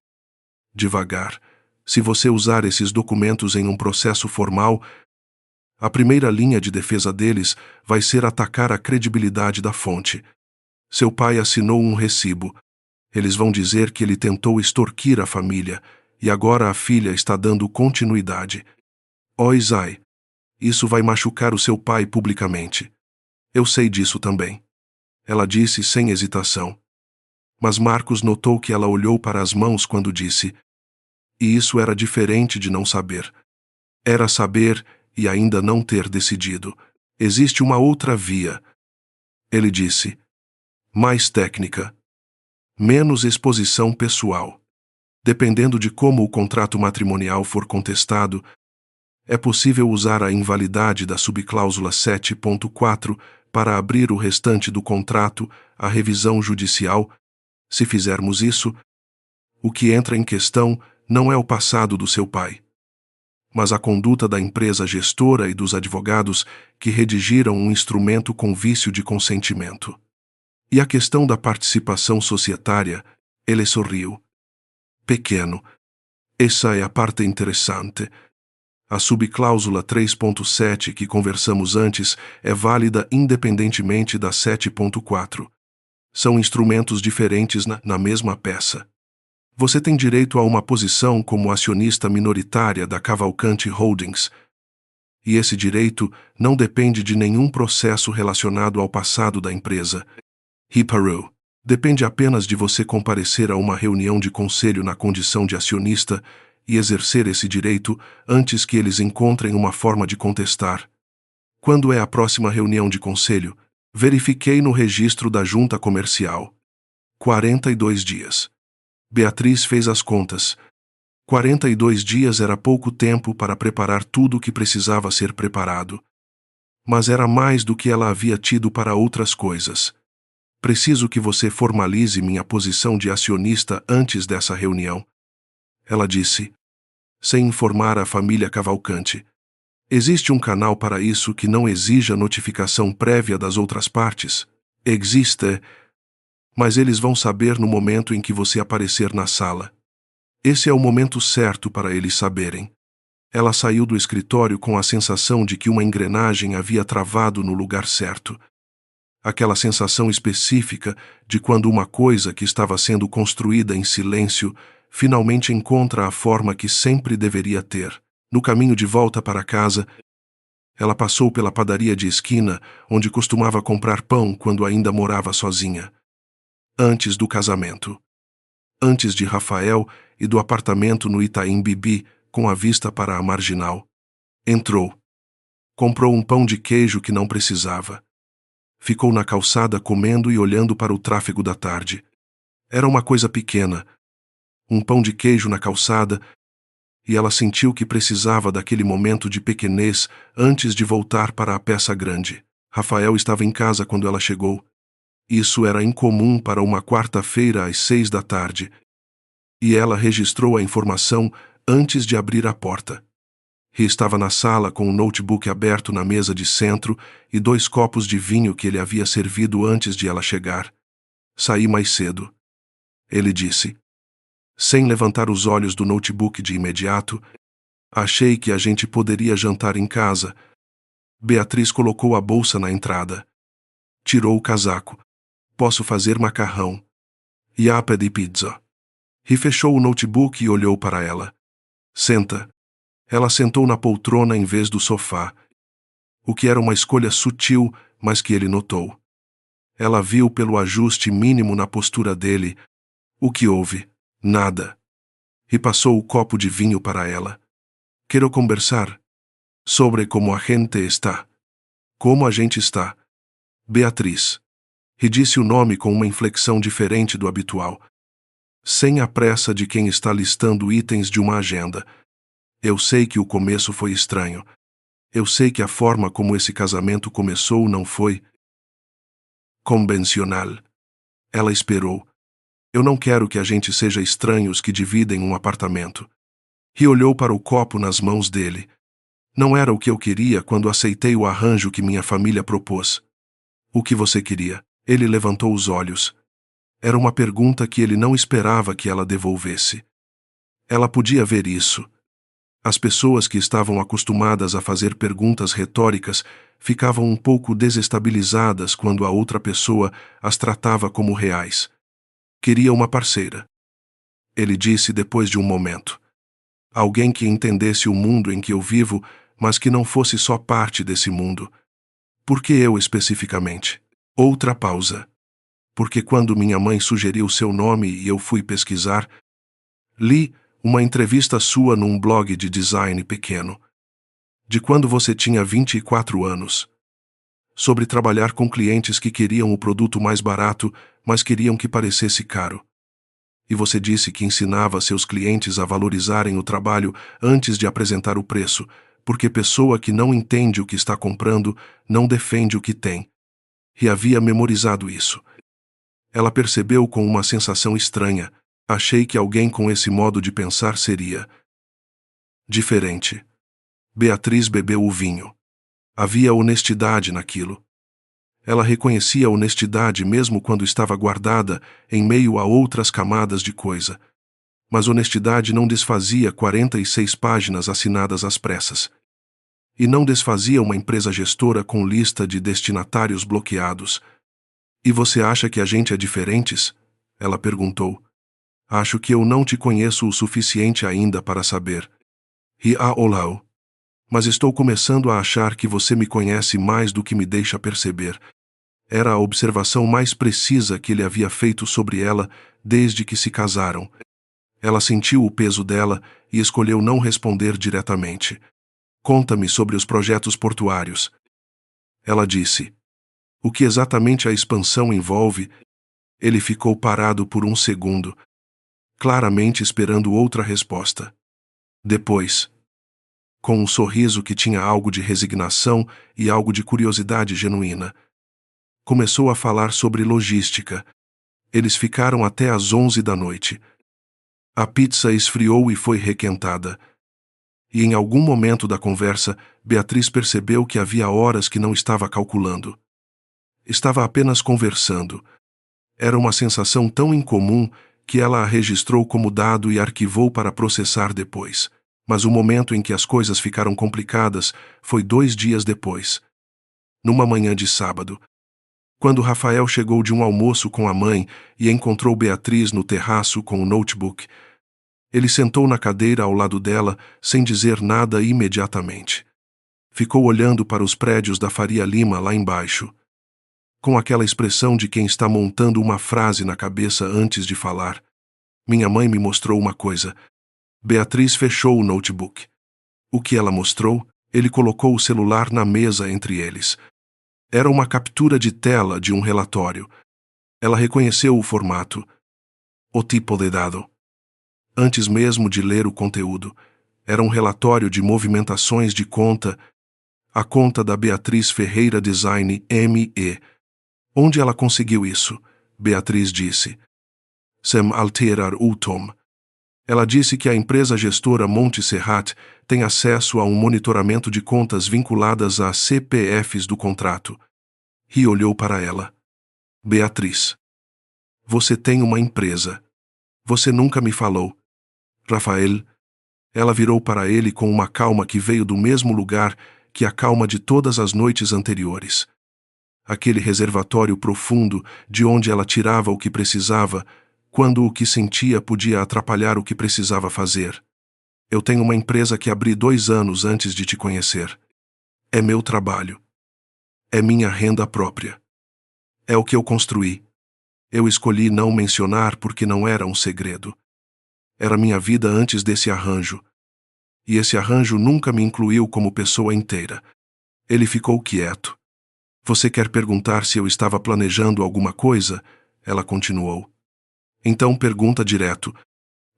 devagar, se você usar esses documentos em um processo formal, a primeira linha de defesa deles vai ser atacar a credibilidade da fonte. Seu pai assinou um recibo. Eles vão dizer que ele tentou extorquir a família e agora a filha está dando continuidade. Oh, Isai, isso vai machucar o seu pai publicamente. Eu sei disso também. Ela disse sem hesitação. Mas Marcos notou que ela olhou para as mãos quando disse. E isso era diferente de não saber. Era saber e ainda não ter decidido. Existe uma outra via. Ele disse. Mais técnica. Menos exposição pessoal. Dependendo de como o contrato matrimonial for contestado, é possível usar a invalidade da subcláusula 7.4 para abrir o restante do contrato à revisão judicial. Se fizermos isso, o que entra em questão não é o passado do seu pai, mas a conduta da empresa gestora e dos advogados que redigiram um instrumento com vício de consentimento. E a questão da participação societária, ele sorriu. Pequeno. Essa é a parte interessante. A subcláusula 3.7 que conversamos antes é válida independentemente da 7.4. São instrumentos diferentes na mesma peça. Você tem direito a uma posição como acionista minoritária da Cavalcante Holdings. E esse direito não depende de nenhum processo relacionado ao passado da empresa. Hiparu. Depende apenas de você comparecer a uma reunião de conselho na condição de acionista e exercer esse direito antes que eles encontrem uma forma de contestar. Quando é a próxima reunião de conselho? Verifiquei no registro da junta comercial. 42 dias. Beatriz fez as contas. 42 dias era pouco tempo para preparar tudo o que precisava ser preparado. Mas era mais do que ela havia tido para outras coisas. Preciso que você formalize minha posição de acionista antes dessa reunião. Ela disse, sem informar a família Cavalcante. Existe um canal para isso que não exija notificação prévia das outras partes? Existe, mas eles vão saber no momento em que você aparecer na sala. Esse é o momento certo para eles saberem. Ela saiu do escritório com a sensação de que uma engrenagem havia travado no lugar certo. Aquela sensação específica de quando uma coisa que estava sendo construída em silêncio finalmente encontra a forma que sempre deveria ter. No caminho de volta para casa, ela passou pela padaria de esquina onde costumava comprar pão quando ainda morava sozinha. Antes do casamento. Antes de Rafael e do apartamento no Itaim Bibi, com a vista para a Marginal. Entrou. Comprou um pão de queijo que não precisava. Ficou na calçada comendo e olhando para o tráfego da tarde. Era uma coisa pequena. Um pão de queijo na calçada, e ela sentiu que precisava daquele momento de pequenez antes de voltar para a peça grande. Rafael estava em casa quando ela chegou. Isso era incomum para uma quarta-feira às 6 da tarde. E ela registrou a informação antes de abrir a porta. E estava na sala com o notebook aberto na mesa de centro e 2 copos de vinho que ele havia servido antes de ela chegar. Saí mais cedo. Ele disse. Sem levantar os olhos do notebook de imediato, Achei que a gente poderia jantar em casa. Beatriz colocou a bolsa na entrada. Tirou o casaco. Posso fazer macarrão. Yapa de pizza. E fechou o notebook e olhou para ela. Senta. Ela sentou na poltrona em vez do sofá. O que era uma escolha sutil, mas que ele notou. Ela viu pelo ajuste mínimo na postura dele. O que houve? Nada. E passou o copo de vinho para ela. Quero conversar sobre como a gente está. Como a gente está. Beatriz. E disse o nome com uma inflexão diferente do habitual. Sem a pressa de quem está listando itens de uma agenda. Eu sei que o começo foi estranho. Eu sei que a forma como esse casamento começou não foi convencional. Ela esperou. Eu não quero que a gente seja estranhos que dividem um apartamento. E olhou para o copo nas mãos dele. Não era o que eu queria quando aceitei o arranjo que minha família propôs. O que você queria? Ele levantou os olhos. Era uma pergunta que ele não esperava que ela devolvesse. Ela podia ver isso. As pessoas que estavam acostumadas a fazer perguntas retóricas ficavam um pouco desestabilizadas quando a outra pessoa as tratava como reais. Queria uma parceira. Ele disse depois de um momento. Alguém que entendesse o mundo em que eu vivo, mas que não fosse só parte desse mundo. Por que eu especificamente? Outra pausa. Porque quando minha mãe sugeriu seu nome e eu fui pesquisar, li uma entrevista sua num blog de design pequeno. De quando você tinha 24 anos. Sobre trabalhar com clientes que queriam o produto mais barato, mas queriam que parecesse caro. E você disse que ensinava seus clientes a valorizarem o trabalho antes de apresentar o preço, porque pessoa que não entende o que está comprando não defende o que tem. E havia memorizado isso. Ela percebeu com uma sensação estranha. Achei que alguém com esse modo de pensar seria diferente. Beatriz bebeu o vinho. Havia honestidade naquilo. Ela reconhecia a honestidade mesmo quando estava guardada em meio a outras camadas de coisa. Mas honestidade não desfazia 46 páginas assinadas às pressas. E não desfazia uma empresa gestora com lista de destinatários bloqueados. E você acha que a gente é diferentes? Ela perguntou. Acho que eu não te conheço o suficiente ainda para saber. E olá. Mas estou começando a achar que você me conhece mais do que me deixa perceber. Era a observação mais precisa que ele havia feito sobre ela desde que se casaram. Ela sentiu o peso dela e escolheu não responder diretamente. Conta-me sobre os projetos portuários. Ela disse. O que exatamente a expansão envolve? Ele ficou parado por um segundo, claramente esperando outra resposta. Depois, com um sorriso que tinha algo de resignação e algo de curiosidade genuína, começou a falar sobre logística. Eles ficaram até às 11 da noite. A pizza esfriou e foi requentada. E em algum momento da conversa, Beatriz percebeu que havia horas que não estava calculando. Estava apenas conversando. Era uma sensação tão incomum que ela a registrou como dado e arquivou para processar depois. Mas o momento em que as coisas ficaram complicadas foi 2 dias depois. Numa manhã de sábado. Quando Rafael chegou de um almoço com a mãe e encontrou Beatriz no terraço com o notebook, ele sentou na cadeira ao lado dela sem dizer nada imediatamente. Ficou olhando para os prédios da Faria Lima lá embaixo, com aquela expressão de quem está montando uma frase na cabeça antes de falar. Minha mãe me mostrou uma coisa. Beatriz fechou o notebook. O que ela mostrou? Ele colocou o celular na mesa entre eles. Era uma captura de tela de um relatório. Ela reconheceu o formato. O tipo de dado. Antes mesmo de ler o conteúdo, era um relatório de movimentações de conta, a conta da Beatriz Ferreira Design ME. Onde ela conseguiu isso? Beatriz disse. Sem alterar o tom. Ela disse que a empresa gestora Monte Serrat tem acesso a um monitoramento de contas vinculadas a CPFs do contrato. E olhou para ela. Beatriz. Você tem uma empresa. Você nunca me falou. Rafael. Ela virou para ele com uma calma que veio do mesmo lugar que a calma de todas as noites anteriores. Aquele reservatório profundo de onde ela tirava o que precisava, quando o que sentia podia atrapalhar o que precisava fazer. Eu tenho uma empresa que abri 2 anos antes de te conhecer. É meu trabalho. É minha renda própria. É o que eu construí. Eu escolhi não mencionar porque não era um segredo. Era minha vida antes desse arranjo. E esse arranjo nunca me incluiu como pessoa inteira. Ele ficou quieto. Você quer perguntar se eu estava planejando alguma coisa? Ela continuou. Então pergunta direto.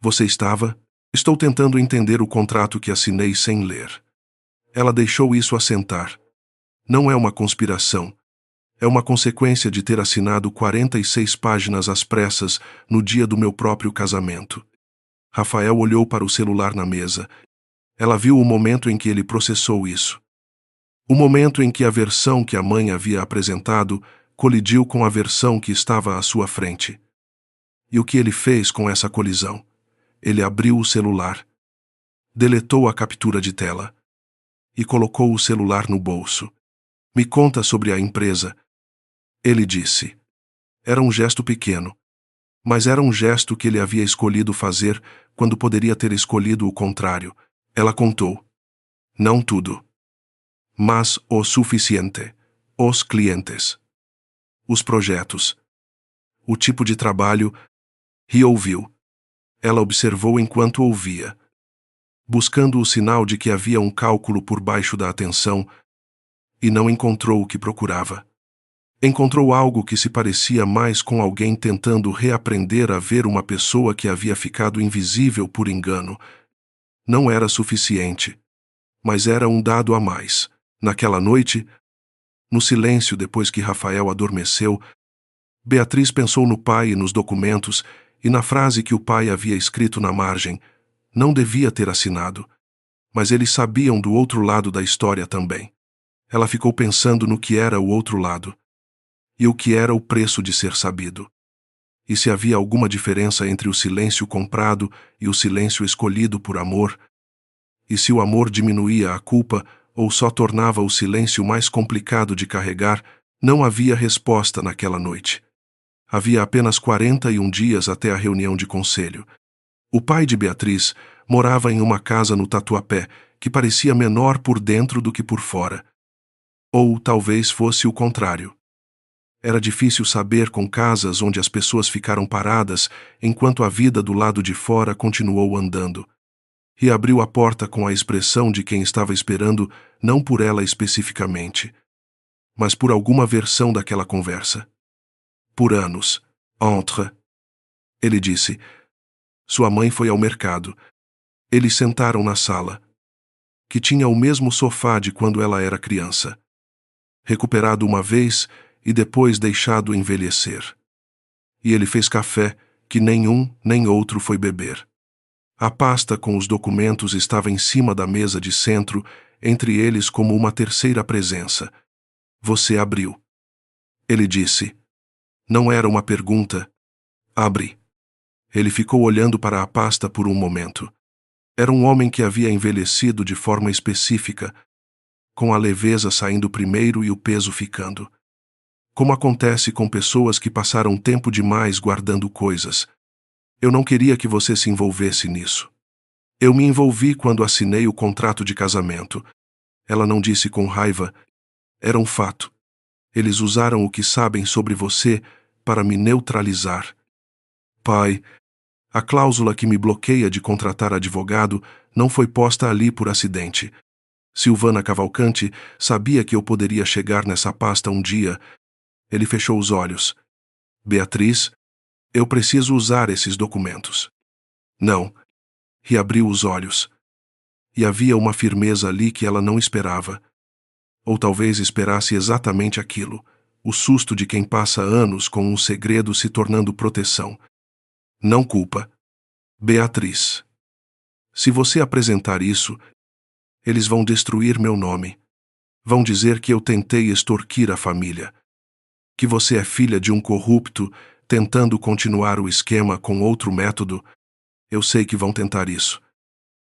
Você estava? Estou tentando entender o contrato que assinei sem ler. Ela deixou isso assentar. Não é uma conspiração. É uma consequência de ter assinado 46 páginas às pressas no dia do meu próprio casamento. Rafael olhou para o celular na mesa. Ela viu o momento em que ele processou isso. O momento em que a versão que a mãe havia apresentado colidiu com a versão que estava à sua frente. E o que ele fez com essa colisão? Ele abriu o celular, deletou a captura de tela e colocou o celular no bolso. Me conta sobre a empresa. Ele disse. Era um gesto pequeno, mas era um gesto que ele havia escolhido fazer quando poderia ter escolhido o contrário. Ela contou. Não tudo. Mas o suficiente. Os clientes. Os projetos. O tipo de trabalho. E ouviu. Ela observou enquanto ouvia, buscando o sinal de que havia um cálculo por baixo da atenção, e não encontrou o que procurava. Encontrou algo que se parecia mais com alguém tentando reaprender a ver uma pessoa que havia ficado invisível por engano. Não era suficiente, mas era um dado a mais. Naquela noite, no silêncio depois que Rafael adormeceu, Beatriz pensou no pai e nos documentos e na frase que o pai havia escrito na margem. Não devia ter assinado, mas eles sabiam do outro lado da história também. Ela ficou pensando no que era o outro lado e o que era o preço de ser sabido. E se havia alguma diferença entre o silêncio comprado e o silêncio escolhido por amor, e se o amor diminuía a culpa ou só tornava o silêncio mais complicado de carregar, não havia resposta naquela noite. Havia apenas 41 dias até a reunião de conselho. O pai de Beatriz morava em uma casa no Tatuapé, que parecia menor por dentro do que por fora. Ou talvez fosse o contrário. Era difícil saber com casas onde as pessoas ficaram paradas enquanto a vida do lado de fora continuou andando. E abriu a porta com a expressão de quem estava esperando não por ela especificamente, mas por alguma versão daquela conversa. Por anos. Entre. Ele disse. Sua mãe foi ao mercado. Eles sentaram na sala, que tinha o mesmo sofá de quando ela era criança. Recuperado uma vez e depois deixado envelhecer. E ele fez café que nenhum nem outro foi beber. A pasta com os documentos estava em cima da mesa de centro, entre eles como uma terceira presença. Você abriu. Ele disse. Não era uma pergunta. Abre. Ele ficou olhando para a pasta por um momento. Era um homem que havia envelhecido de forma específica, com a leveza saindo primeiro e o peso ficando. Como acontece com pessoas que passaram tempo demais guardando coisas. Eu não queria que você se envolvesse nisso. Eu me envolvi quando assinei o contrato de casamento. Ela não disse com raiva. Era um fato. Eles usaram o que sabem sobre você para me neutralizar. Pai, a cláusula que me bloqueia de contratar advogado não foi posta ali por acidente. Silvana Cavalcante sabia que eu poderia chegar nessa pasta um dia. Ele fechou os olhos. Beatriz, eu preciso usar esses documentos. Não. Reabriu os olhos. E havia uma firmeza ali que ela não esperava. Ou talvez esperasse exatamente aquilo, o susto de quem passa anos com um segredo se tornando proteção. Não culpa. Beatriz. Se você apresentar isso, eles vão destruir meu nome. Vão dizer que eu tentei extorquir a família. Que você é filha de um corrupto, tentando continuar o esquema com outro método. Eu sei que vão tentar isso.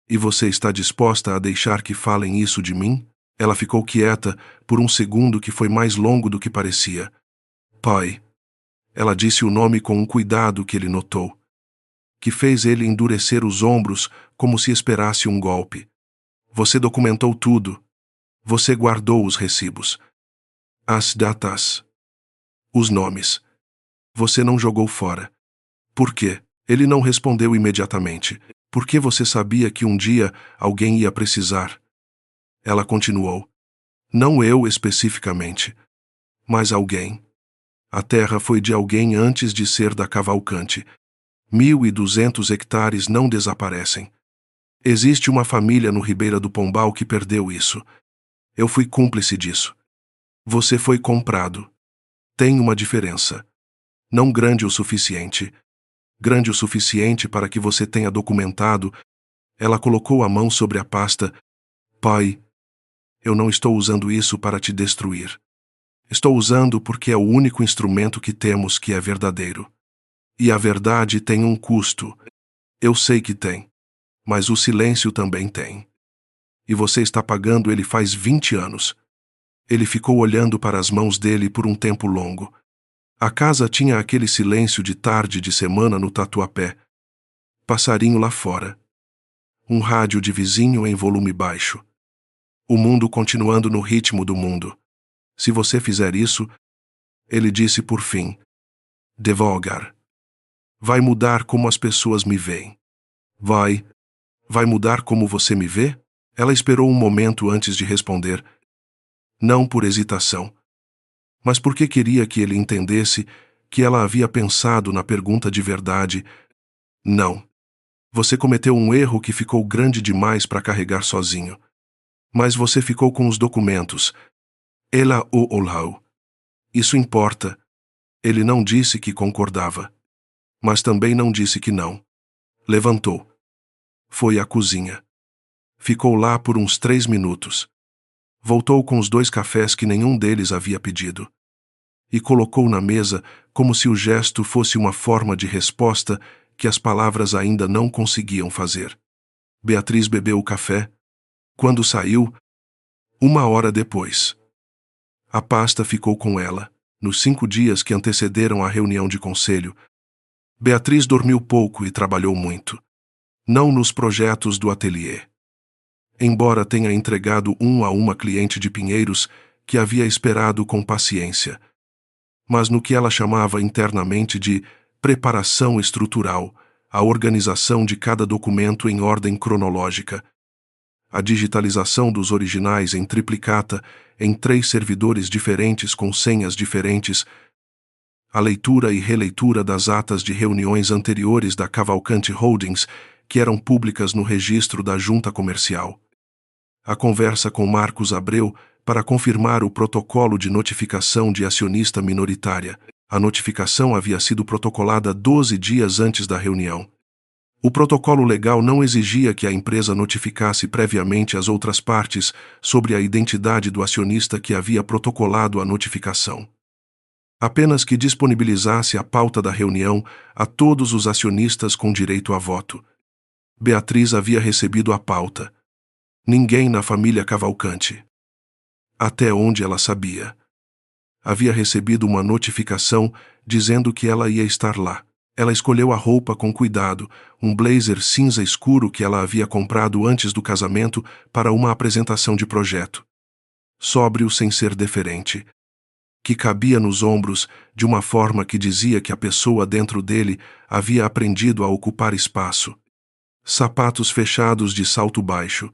E você está disposta a deixar que falem isso de mim? Ela ficou quieta por um segundo que foi mais longo do que parecia. Pai. Ela disse o nome com um cuidado que ele notou, que fez ele endurecer os ombros como se esperasse um golpe. Você documentou tudo. Você guardou os recibos. As datas. Os nomes. Você não jogou fora. Por quê? Ele não respondeu imediatamente. Porque você sabia que um dia alguém ia precisar. Ela continuou. Não eu especificamente, mas alguém. A terra foi de alguém antes de ser da Cavalcante. 1.200 hectares não desaparecem. Existe uma família no Ribeira do Pombal que perdeu isso. Eu fui cúmplice disso. Você foi comprado. Tem uma diferença. Não grande o suficiente. Grande o suficiente para que você tenha documentado. Ela colocou a mão sobre a pasta. Pai, eu não estou usando isso para te destruir. Estou usando porque é o único instrumento que temos que é verdadeiro. E a verdade tem um custo. Eu sei que tem. Mas o silêncio também tem. E você está pagando ele faz 20 anos. Ele ficou olhando para as mãos dele por um tempo longo. A casa tinha aquele silêncio de tarde de semana no Tatuapé. Passarinho lá fora. Um rádio de vizinho em volume baixo. O mundo continuando no ritmo do mundo. Se você fizer isso, ele disse por fim, devagar. Vai mudar como as pessoas me veem. Vai mudar como você me vê? Ela esperou um momento antes de responder. Não por hesitação, mas porque queria que ele entendesse que ela havia pensado na pergunta de verdade. Não. Você cometeu um erro que ficou grande demais para carregar sozinho. Mas você ficou com os documentos. Ela o olhou. Isso importa. Ele não disse que concordava. Mas também não disse que não. Levantou. Foi à cozinha. Ficou lá por uns 3 minutos. Voltou com os 2 cafés que nenhum deles havia pedido. E colocou na mesa como se o gesto fosse uma forma de resposta que as palavras ainda não conseguiam fazer. Beatriz bebeu o café. Quando saiu, 1 hora depois. A pasta ficou com ela, nos 5 dias que antecederam a reunião de conselho. Beatriz dormiu pouco e trabalhou muito. Não nos projetos do ateliê. Embora tenha entregado um a uma cliente de Pinheiros que havia esperado com paciência, mas no que ela chamava internamente de preparação estrutural, a organização de cada documento em ordem cronológica, a digitalização dos originais em triplicata em 3 servidores diferentes com senhas diferentes, a leitura e releitura das atas de reuniões anteriores da Cavalcante Holdings, que eram públicas no registro da Junta Comercial. A conversa com Marcos Abreu para confirmar o protocolo de notificação de acionista minoritária. A notificação havia sido protocolada 12 dias antes da reunião. O protocolo legal não exigia que a empresa notificasse previamente as outras partes sobre a identidade do acionista que havia protocolado a notificação. Apenas que disponibilizasse a pauta da reunião a todos os acionistas com direito a voto. Beatriz havia recebido a pauta. Ninguém na família Cavalcante. Até onde ela sabia. Havia recebido uma notificação dizendo que ela ia estar lá. Ela escolheu a roupa com cuidado, um blazer cinza escuro que ela havia comprado antes do casamento para uma apresentação de projeto. Sóbrio sem ser deferente. Que cabia nos ombros de uma forma que dizia que a pessoa dentro dele havia aprendido a ocupar espaço. Sapatos fechados de salto baixo.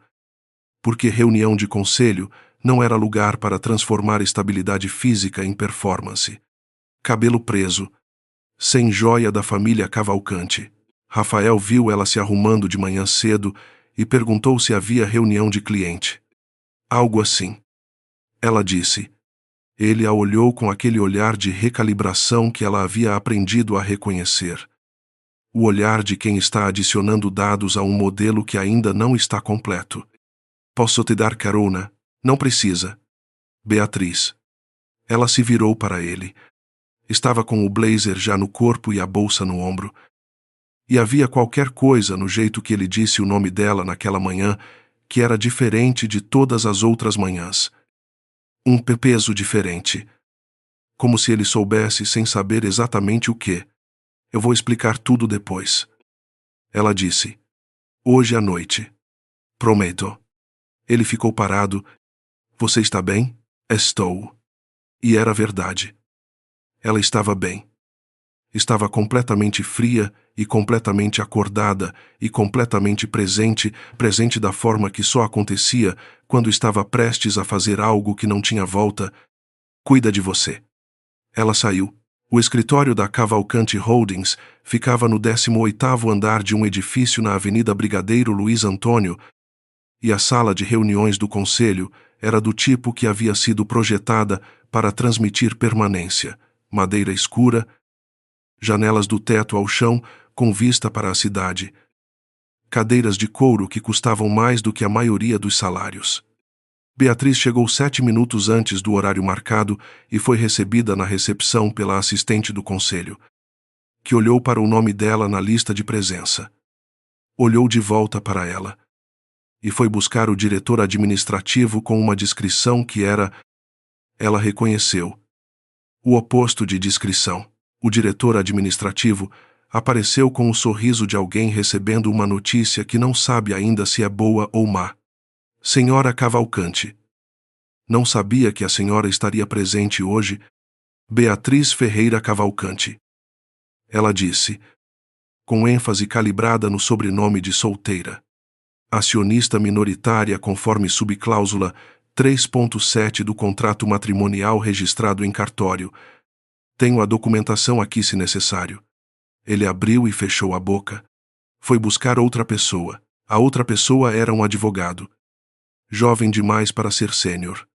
Porque reunião de conselho não era lugar para transformar estabilidade física em performance. Cabelo preso. Sem joia da família Cavalcante. Rafael viu ela se arrumando de manhã cedo e perguntou se havia reunião de cliente. Algo assim. Ela disse. Ele a olhou com aquele olhar de recalibração que ela havia aprendido a reconhecer. O olhar de quem está adicionando dados a um modelo que ainda não está completo. Posso te dar carona? Não precisa. Beatriz. Ela se virou para ele. Estava com o blazer já no corpo e a bolsa no ombro. E havia qualquer coisa no jeito que ele disse o nome dela naquela manhã que era diferente de todas as outras manhãs. Um peso diferente. Como se ele soubesse sem saber exatamente o que. Eu vou explicar tudo depois. Ela disse. Hoje à noite. Prometo. Ele ficou parado. Você está bem? Estou. E era verdade. Ela estava bem. Estava completamente fria e completamente acordada e completamente presente da forma que só acontecia quando estava prestes a fazer algo que não tinha volta. Cuida de você. Ela saiu. O escritório da Cavalcante Holdings ficava no 18º andar de um edifício na Avenida Brigadeiro Luiz Antônio, e a sala de reuniões do conselho era do tipo que havia sido projetada para transmitir permanência, madeira escura, janelas do teto ao chão com vista para a cidade, cadeiras de couro que custavam mais do que a maioria dos salários. Beatriz chegou 7 minutos antes do horário marcado e foi recebida na recepção pela assistente do conselho, que olhou para o nome dela na lista de presença. Olhou de volta para ela e foi buscar o diretor administrativo com uma descrição que era... Ela reconheceu. O oposto de descrição. O diretor administrativo apareceu com o sorriso de alguém recebendo uma notícia que não sabe ainda se é boa ou má. Senhora Cavalcante. Não sabia que a senhora estaria presente hoje? Beatriz Ferreira Cavalcante. Ela disse, com ênfase calibrada no sobrenome de solteira. Acionista minoritária conforme subcláusula 3.7 do contrato matrimonial registrado em cartório. Tenho a documentação aqui se necessário. Ele abriu e fechou a boca. Foi buscar outra pessoa. A outra pessoa era um advogado. Jovem demais para ser sênior.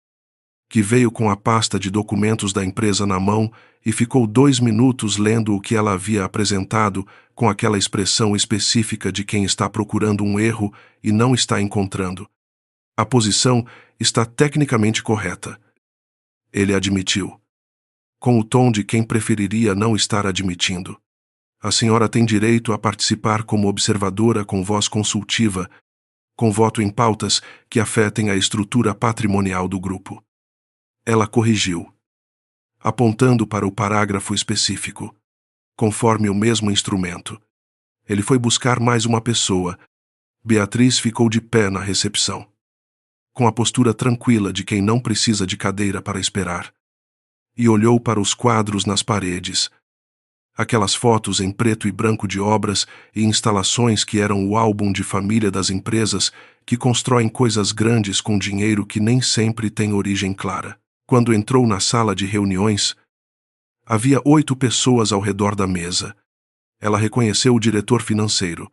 Que veio com a pasta de documentos da empresa na mão e ficou 2 minutos lendo o que ela havia apresentado com aquela expressão específica de quem está procurando um erro e não está encontrando. A posição está tecnicamente correta. Ele admitiu. Com o tom de quem preferiria não estar admitindo. A senhora tem direito a participar como observadora com voz consultiva, com voto em pautas que afetem a estrutura patrimonial do grupo. Ela corrigiu, apontando para o parágrafo específico, conforme o mesmo instrumento. Ele foi buscar mais uma pessoa. Beatriz ficou de pé na recepção, com a postura tranquila de quem não precisa de cadeira para esperar, e olhou para os quadros nas paredes, aquelas fotos em preto e branco de obras e instalações que eram o álbum de família das empresas que constroem coisas grandes com dinheiro que nem sempre tem origem clara. Quando entrou na sala de reuniões, havia 8 pessoas ao redor da mesa. Ela reconheceu o diretor financeiro,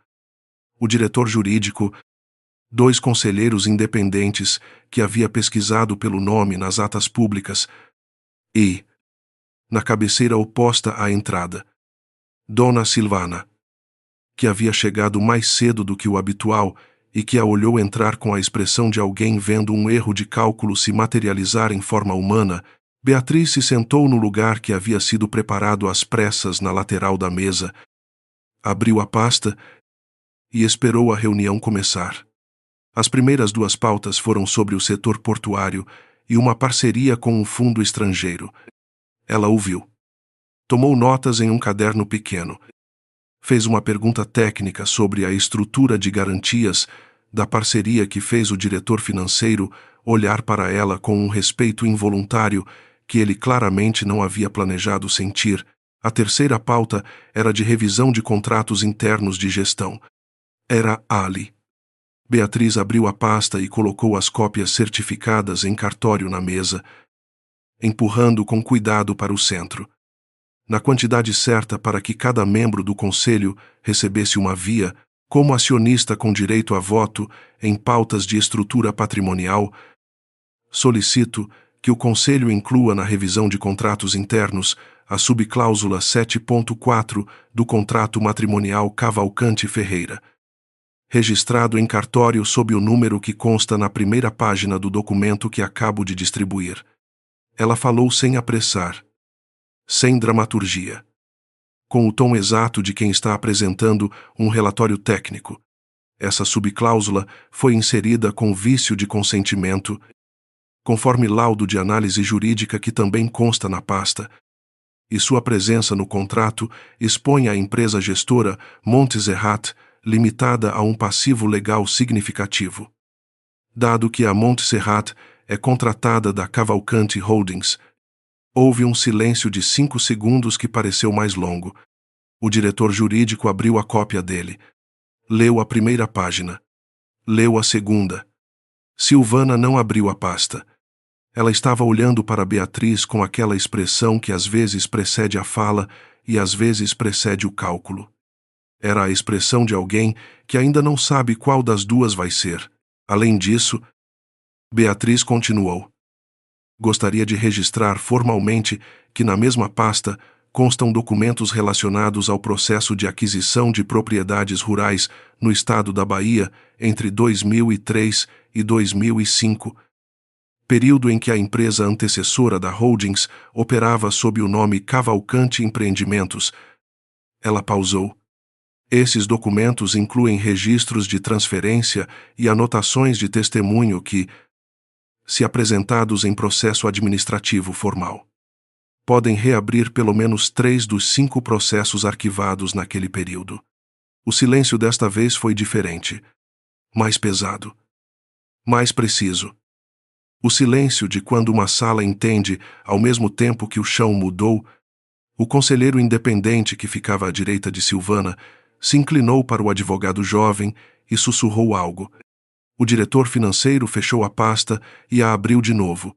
o diretor jurídico, 2 conselheiros independentes que havia pesquisado pelo nome nas atas públicas e, na cabeceira oposta à entrada, Dona Silvana, que havia chegado mais cedo do que o habitual e que a olhou entrar com a expressão de alguém vendo um erro de cálculo se materializar em forma humana. Beatriz se sentou no lugar que havia sido preparado às pressas na lateral da mesa, abriu a pasta e esperou a reunião começar. As primeiras 2 pautas foram sobre o setor portuário e uma parceria com um fundo estrangeiro. Ela ouviu. Tomou notas em um caderno pequeno. Fez uma pergunta técnica sobre a estrutura de garantias da parceria que fez o diretor financeiro olhar para ela com um respeito involuntário que ele claramente não havia planejado sentir. A terceira pauta era de revisão de contratos internos de gestão. Era Ali. Beatriz abriu a pasta e colocou as cópias certificadas em cartório na mesa, empurrando com cuidado para o centro, na quantidade certa para que cada membro do conselho recebesse uma via, como acionista com direito a voto em pautas de estrutura patrimonial. Solicito que o conselho inclua na revisão de contratos internos a subcláusula 7.4 do contrato matrimonial Cavalcante Ferreira, registrado em cartório sob o número que consta na primeira página do documento que acabo de distribuir. Ela falou sem apressar, sem dramaturgia, com o tom exato de quem está apresentando um relatório técnico. Essa subcláusula foi inserida com vício de consentimento, conforme laudo de análise jurídica que também consta na pasta, e sua presença no contrato expõe a empresa gestora Montserrat limitada a um passivo legal significativo. Dado que a Montserrat é contratada da Cavalcante Holdings, houve um silêncio de 5 segundos que pareceu mais longo. O diretor jurídico abriu a cópia dele. Leu a primeira página. Leu a segunda. Silvana não abriu a pasta. Ela estava olhando para Beatriz com aquela expressão que às vezes precede a fala e às vezes precede o cálculo. Era a expressão de alguém que ainda não sabe qual das duas vai ser. Além disso, Beatriz continuou. Gostaria de registrar formalmente que na mesma pasta constam documentos relacionados ao processo de aquisição de propriedades rurais no estado da Bahia entre 2003 e 2005, período em que a empresa antecessora da Holdings operava sob o nome Cavalcante Empreendimentos. Ela pausou. Esses documentos incluem registros de transferência e anotações de testemunho que, se apresentados em processo administrativo formal, podem reabrir pelo menos 3 dos 5 processos arquivados naquele período. O silêncio desta vez foi diferente, mais pesado, mais preciso. O silêncio de quando uma sala entende, ao mesmo tempo que o chão mudou. O conselheiro independente que ficava à direita de Silvana se inclinou para o advogado jovem e sussurrou algo. O diretor financeiro fechou a pasta e a abriu de novo.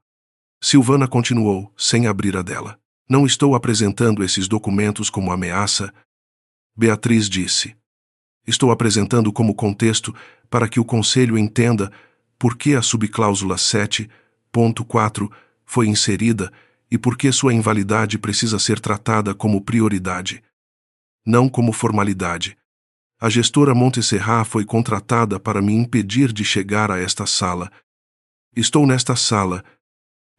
Silvana continuou, sem abrir a dela. Não estou apresentando esses documentos como ameaça. Beatriz disse. Estou apresentando como contexto para que o conselho entenda por que a subcláusula 7.4 foi inserida e por que sua invalidade precisa ser tratada como prioridade, não como formalidade. A gestora Montserrat foi contratada para me impedir de chegar a esta sala. Estou nesta sala.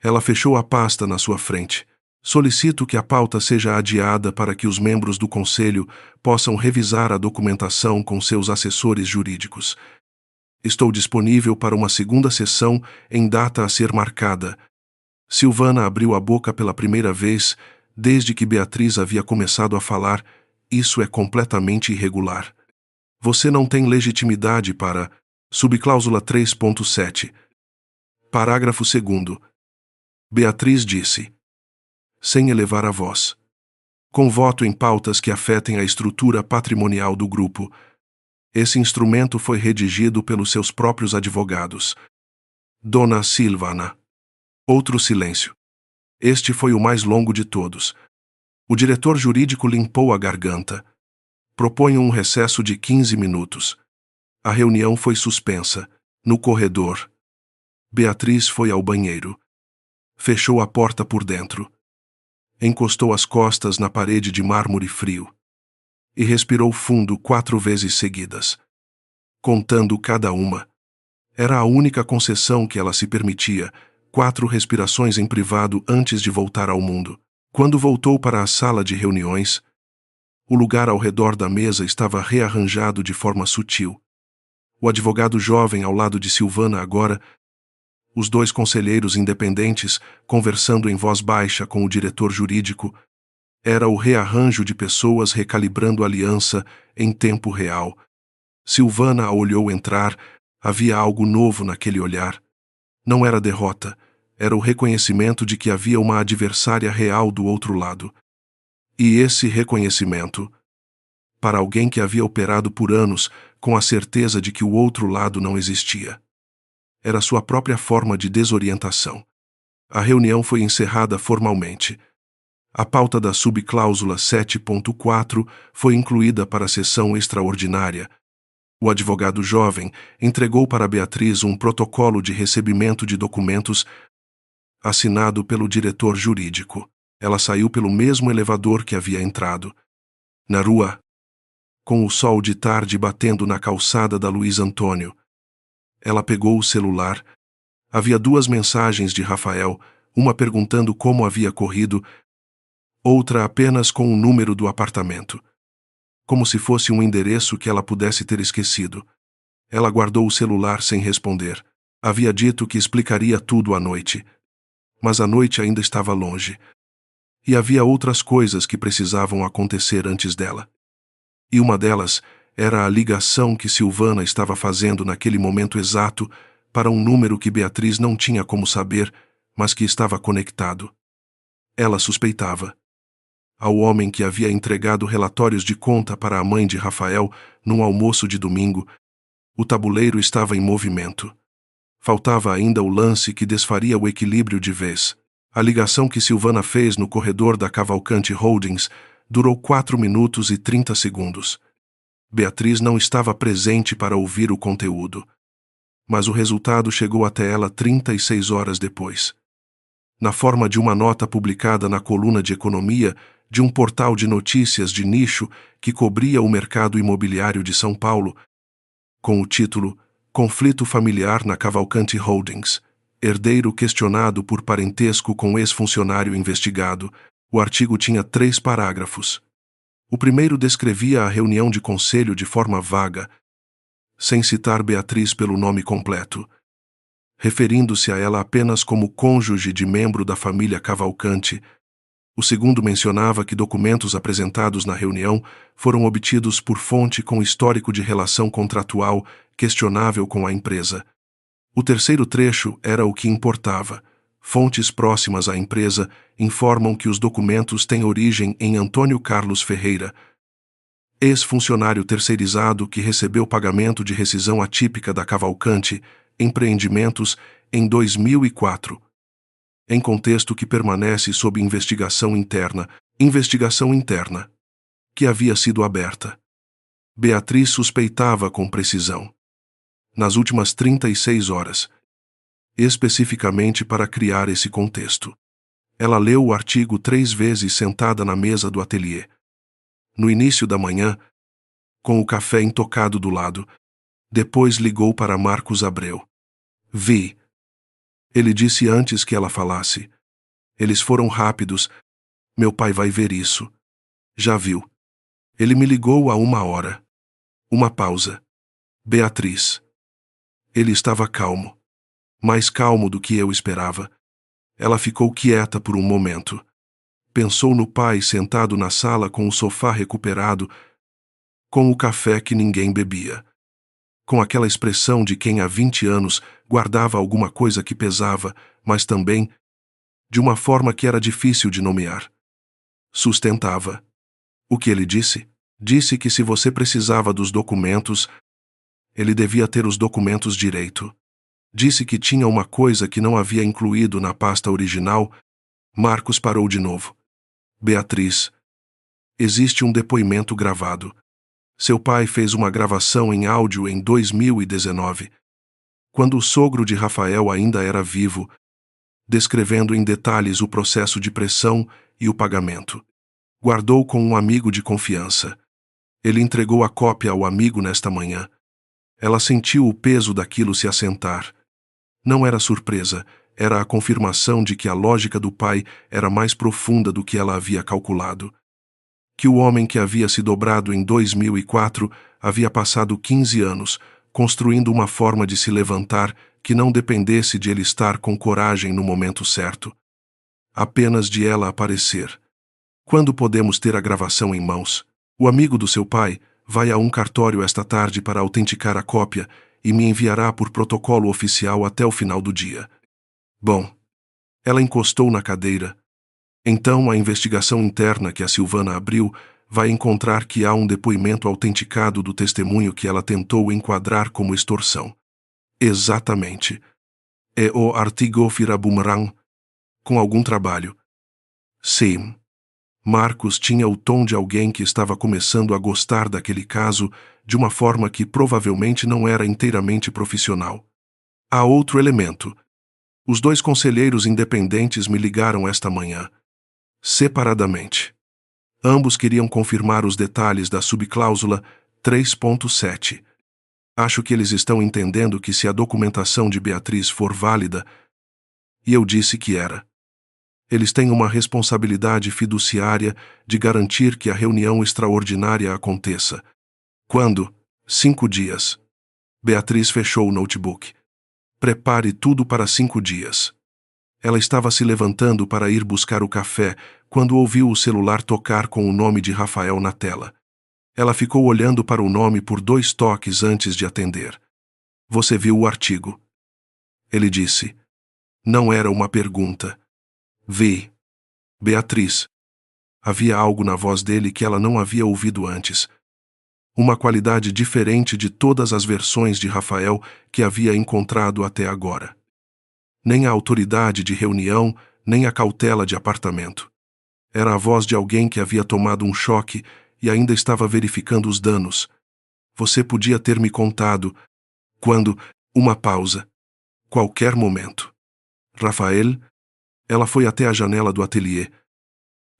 Ela fechou a pasta na sua frente. Solicito que a pauta seja adiada para que os membros do conselho possam revisar a documentação com seus assessores jurídicos. Estou disponível para uma segunda sessão em data a ser marcada. Silvana abriu a boca pela primeira vez desde que Beatriz havia começado a falar. Isso é completamente irregular. Você não tem legitimidade para... Subcláusula 3.7. Parágrafo 2º. Beatriz disse, sem elevar a voz, com voto em pautas que afetem a estrutura patrimonial do grupo. Esse instrumento foi redigido pelos seus próprios advogados. Dona Silvana. Outro silêncio. Este foi o mais longo de todos. O diretor jurídico limpou a garganta. Proponho um recesso de 15 minutos. A reunião foi suspensa. No corredor. Beatriz foi ao banheiro. Fechou a porta por dentro. Encostou as costas na parede de mármore frio. E respirou fundo 4 vezes seguidas. Contando cada uma. Era a única concessão que ela se permitia, 4 respirações em privado antes de voltar ao mundo. Quando voltou para a sala de reuniões, o lugar ao redor da mesa estava rearranjado de forma sutil. O advogado jovem ao lado de Silvana agora, os 2 conselheiros independentes conversando em voz baixa com o diretor jurídico, era o rearranjo de pessoas recalibrando a aliança em tempo real. Silvana a olhou entrar, havia algo novo naquele olhar. Não era derrota, era o reconhecimento de que havia uma adversária real do outro lado. E esse reconhecimento, para alguém que havia operado por anos com a certeza de que o outro lado não existia, era sua própria forma de desorientação. A reunião foi encerrada formalmente. A pauta da subcláusula 7.4 foi incluída para a sessão extraordinária. O advogado jovem entregou para Beatriz um protocolo de recebimento de documentos assinado pelo diretor jurídico. Ela saiu pelo mesmo elevador que havia entrado. Na rua, com o sol de tarde batendo na calçada da Luiz Antônio, ela pegou o celular. Havia 2 mensagens de Rafael, uma perguntando como havia corrido, outra apenas com o número do apartamento. Como se fosse um endereço que ela pudesse ter esquecido. Ela guardou o celular sem responder. Havia dito que explicaria tudo à noite. Mas a noite ainda estava longe. E havia outras coisas que precisavam acontecer antes dela. E uma delas era a ligação que Silvana estava fazendo naquele momento exato para um número que Beatriz não tinha como saber, mas que estava conectado. Ela suspeitava. Ao homem que havia entregado relatórios de conta para a mãe de Rafael num almoço de domingo, o tabuleiro estava em movimento. Faltava ainda o lance que desfaria o equilíbrio de vez. A ligação que Silvana fez no corredor da Cavalcante Holdings durou 4 minutos e 30 segundos. Beatriz não estava presente para ouvir o conteúdo. Mas o resultado chegou até ela 36 horas depois. Na forma de uma nota publicada na coluna de economia de um portal de notícias de nicho que cobria o mercado imobiliário de São Paulo, com o título Conflito familiar na Cavalcante Holdings. Herdeiro questionado por parentesco com ex-funcionário investigado. O artigo tinha 3 parágrafos. O primeiro descrevia a reunião de conselho de forma vaga, sem citar Beatriz pelo nome completo, referindo-se a ela apenas como cônjuge de membro da família Cavalcante. O segundo mencionava que documentos apresentados na reunião foram obtidos por fonte com histórico de relação contratual questionável com a empresa. O terceiro trecho era o que importava. Fontes próximas à empresa informam que os documentos têm origem em Antônio Carlos Ferreira, ex-funcionário terceirizado que recebeu pagamento de rescisão atípica da Cavalcante Empreendimentos em 2004. Em contexto que permanece sob investigação interna, que havia sido aberta. Beatriz suspeitava com precisão. Nas últimas 36 horas. Especificamente para criar esse contexto. Ela leu o artigo 3 vezes sentada na mesa do ateliê. No início da manhã, com o café intocado do lado, depois ligou para Marcos Abreu. Vi. Ele disse antes que ela falasse. Eles foram rápidos. Meu pai vai ver isso. Já viu. Ele me ligou há 1 hora. Uma pausa. Beatriz. Ele estava calmo. Mais calmo do que eu esperava. Ela ficou quieta por um momento. Pensou no pai sentado na sala com o sofá recuperado, com o café que ninguém bebia. Com aquela expressão de quem há 20 anos guardava alguma coisa que pesava, mas também, de uma forma que era difícil de nomear. Sustentava. O que ele disse? Disse que se você precisava dos documentos, ele devia ter os documentos direito. Disse que tinha uma coisa que não havia incluído na pasta original. Marcos parou de novo. Beatriz. Existe um depoimento gravado. Seu pai fez uma gravação em áudio em 2019, quando o sogro de Rafael ainda era vivo, descrevendo em detalhes o processo de pressão e o pagamento. Guardou com um amigo de confiança. Ele entregou a cópia ao amigo nesta manhã. Ela sentiu o peso daquilo se assentar. Não era surpresa, era a confirmação de que a lógica do pai era mais profunda do que ela havia calculado. Que o homem que havia se dobrado em 2004 havia passado 15 anos, construindo uma forma de se levantar que não dependesse de ele estar com coragem no momento certo. Apenas de ela aparecer. Quando podemos ter a gravação em mãos? O amigo do seu pai vai a um cartório esta tarde para autenticar a cópia e me enviará por protocolo oficial até o final do dia. Bom. Ela encostou na cadeira. Então a investigação interna que a Silvana abriu vai encontrar que há um depoimento autenticado do testemunho que ela tentou enquadrar como extorsão. Exatamente. É o artigo Firabumerang. Com algum trabalho. Sim. Marcos tinha o tom de alguém que estava começando a gostar daquele caso de uma forma que provavelmente não era inteiramente profissional. Há outro elemento. Os 2 conselheiros independentes me ligaram esta manhã. Separadamente. Ambos queriam confirmar os detalhes da subcláusula 3.7. Acho que eles estão entendendo que se a documentação de Beatriz for válida, e eu disse que era. Eles têm uma responsabilidade fiduciária de garantir que a reunião extraordinária aconteça. Quando? 5 dias. Beatriz fechou o notebook. Prepare tudo para 5 dias. Ela estava se levantando para ir buscar o café quando ouviu o celular tocar com o nome de Rafael na tela. Ela ficou olhando para o nome por 2 toques antes de atender. Você viu o artigo? Ele disse. Não era uma pergunta. Vi. Beatriz. Havia algo na voz dele que ela não havia ouvido antes. Uma qualidade diferente de todas as versões de Rafael que havia encontrado até agora. Nem a autoridade de reunião, nem a cautela de apartamento. Era a voz de alguém que havia tomado um choque e ainda estava verificando os danos. Você podia ter me contado. Quando? Uma pausa. Qualquer momento. Rafael? Ela foi até a janela do ateliê.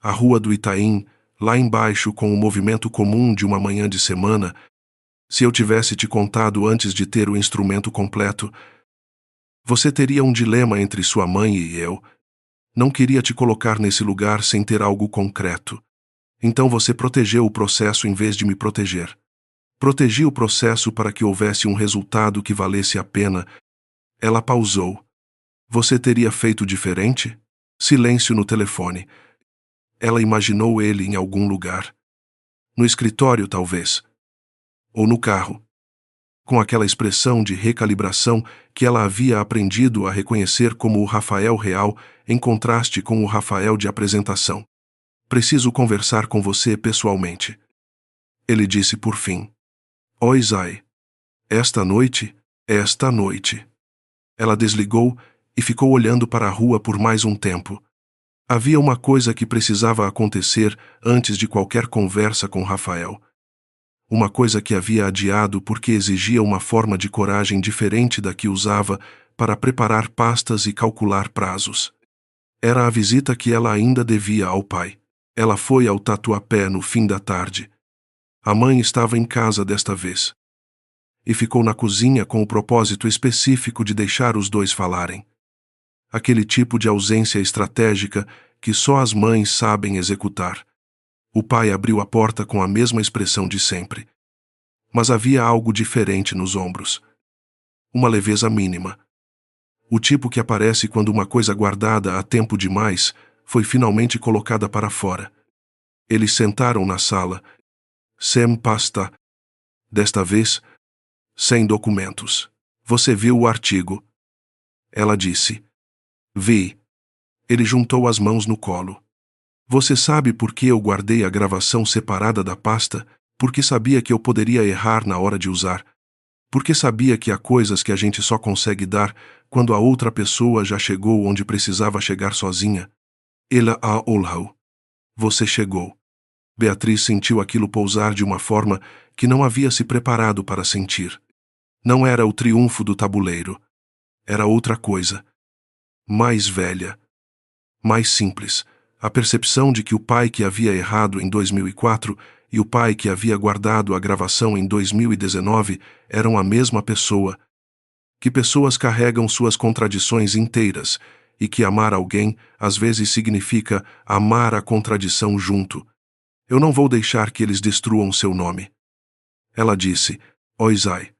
A rua do Itaim, lá embaixo com o movimento comum de uma manhã de semana. Se eu tivesse te contado antes de ter o instrumento completo, você teria um dilema entre sua mãe e eu. Não queria te colocar nesse lugar sem ter algo concreto. Então você protegeu o processo em vez de me proteger. Protegi o processo para que houvesse um resultado que valesse a pena. Ela pausou. Você teria feito diferente? Silêncio no telefone. Ela imaginou ele em algum lugar. No escritório, talvez. Ou no carro. Com aquela expressão de recalibração que ela havia aprendido a reconhecer como o Rafael real, em contraste com o Rafael de apresentação. Preciso conversar com você pessoalmente. Ele disse por fim. Oi, Zai. Esta noite? Esta noite. Ela desligou e ficou olhando para a rua por mais um tempo. Havia uma coisa que precisava acontecer antes de qualquer conversa com Rafael. Uma coisa que havia adiado porque exigia uma forma de coragem diferente da que usava para preparar pastas e calcular prazos. Era a visita que ela ainda devia ao pai. Ela foi ao Tatuapé no fim da tarde. A mãe estava em casa desta vez. E ficou na cozinha com o propósito específico de deixar os dois falarem. Aquele tipo de ausência estratégica que só as mães sabem executar. O pai abriu a porta com a mesma expressão de sempre. Mas havia algo diferente nos ombros. Uma leveza mínima. O tipo que aparece quando uma coisa guardada há tempo demais foi finalmente colocada para fora. Eles sentaram na sala. Sem pasta. Desta vez, sem documentos. Você viu o artigo? Ela disse. Vi. Ele juntou as mãos no colo. Você sabe por que eu guardei a gravação separada da pasta? Porque sabia que eu poderia errar na hora de usar. Porque sabia que há coisas que a gente só consegue dar quando a outra pessoa já chegou onde precisava chegar sozinha. Ela a olhou. Você chegou. Beatriz sentiu aquilo pousar de uma forma que não havia se preparado para sentir. Não era o triunfo do tabuleiro. Era outra coisa. Mais velha. Mais simples. A percepção de que o pai que havia errado em 2004 e o pai que havia guardado a gravação em 2019 eram a mesma pessoa. Que pessoas carregam suas contradições inteiras e que amar alguém às vezes significa amar a contradição junto. Eu não vou deixar que eles destruam seu nome. Ela disse, Oizai.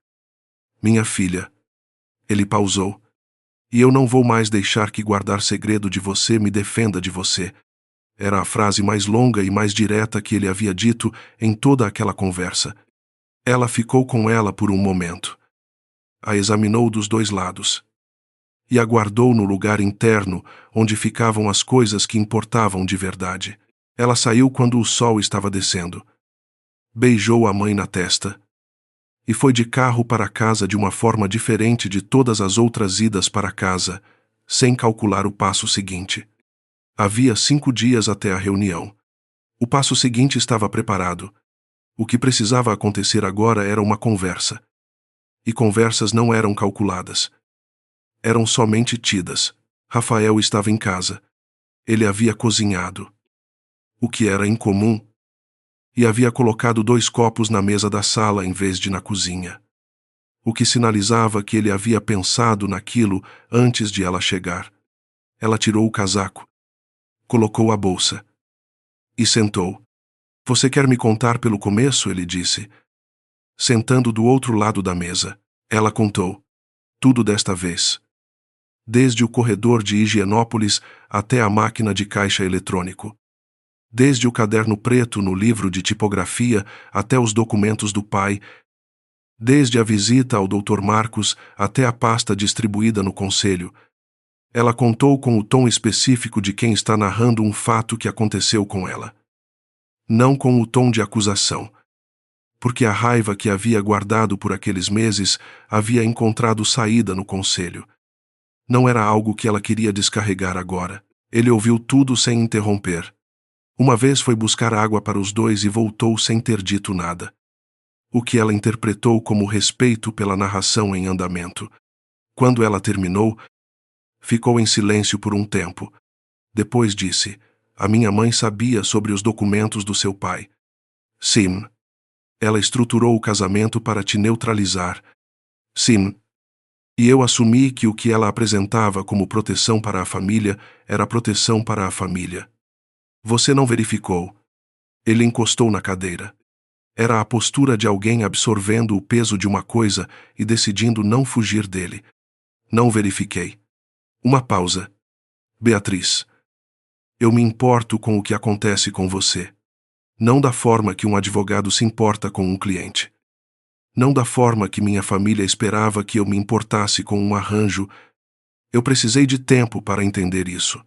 Minha filha. Ele pausou. E eu não vou mais deixar que guardar segredo de você me defenda de você. Era a frase mais longa e mais direta que ele havia dito em toda aquela conversa. Ela ficou com ela por um momento. A examinou dos 2 lados. E a guardou no lugar interno onde ficavam as coisas que importavam de verdade. Ela saiu quando o sol estava descendo. Beijou a mãe na testa. E foi de carro para casa de uma forma diferente de todas as outras idas para casa, sem calcular o passo seguinte. Havia 5 dias até a reunião. O passo seguinte estava preparado. O que precisava acontecer agora era uma conversa. E conversas não eram calculadas. Eram somente tidas. Rafael estava em casa. Ele havia cozinhado. O que era incomum. E havia colocado 2 copos na mesa da sala em vez de na cozinha. O que sinalizava que ele havia pensado naquilo antes de ela chegar. Ela tirou o casaco. Colocou a bolsa. E sentou. Você quer me contar pelo começo? Ele disse. Sentando do outro lado da mesa, ela contou. Tudo desta vez. Desde o corredor de Higienópolis até a máquina de caixa eletrônico. Desde o caderno preto no livro de tipografia até os documentos do pai. Desde a visita ao Dr. Marcos até a pasta distribuída no conselho. Ela contou com o tom específico de quem está narrando um fato que aconteceu com ela. Não com o tom de acusação. Porque a raiva que havia guardado por aqueles meses havia encontrado saída no conselho. Não era algo que ela queria descarregar agora. Ele ouviu tudo sem interromper. Uma vez foi buscar água para os dois e voltou sem ter dito nada. O que ela interpretou como respeito pela narração em andamento. Quando ela terminou, ficou em silêncio por um tempo. Depois disse: a minha mãe sabia sobre os documentos do seu pai. Sim. Ela estruturou o casamento para te neutralizar. Sim. E eu assumi que o que ela apresentava como proteção para a família era proteção para a família. Você não verificou. Ele encostou na cadeira. Era a postura de alguém absorvendo o peso de uma coisa e decidindo não fugir dele. Não verifiquei. Uma pausa. Beatriz. Eu me importo com o que acontece com você. Não da forma que um advogado se importa com um cliente. Não da forma que minha família esperava que eu me importasse com um arranjo. Eu precisei de tempo para entender isso.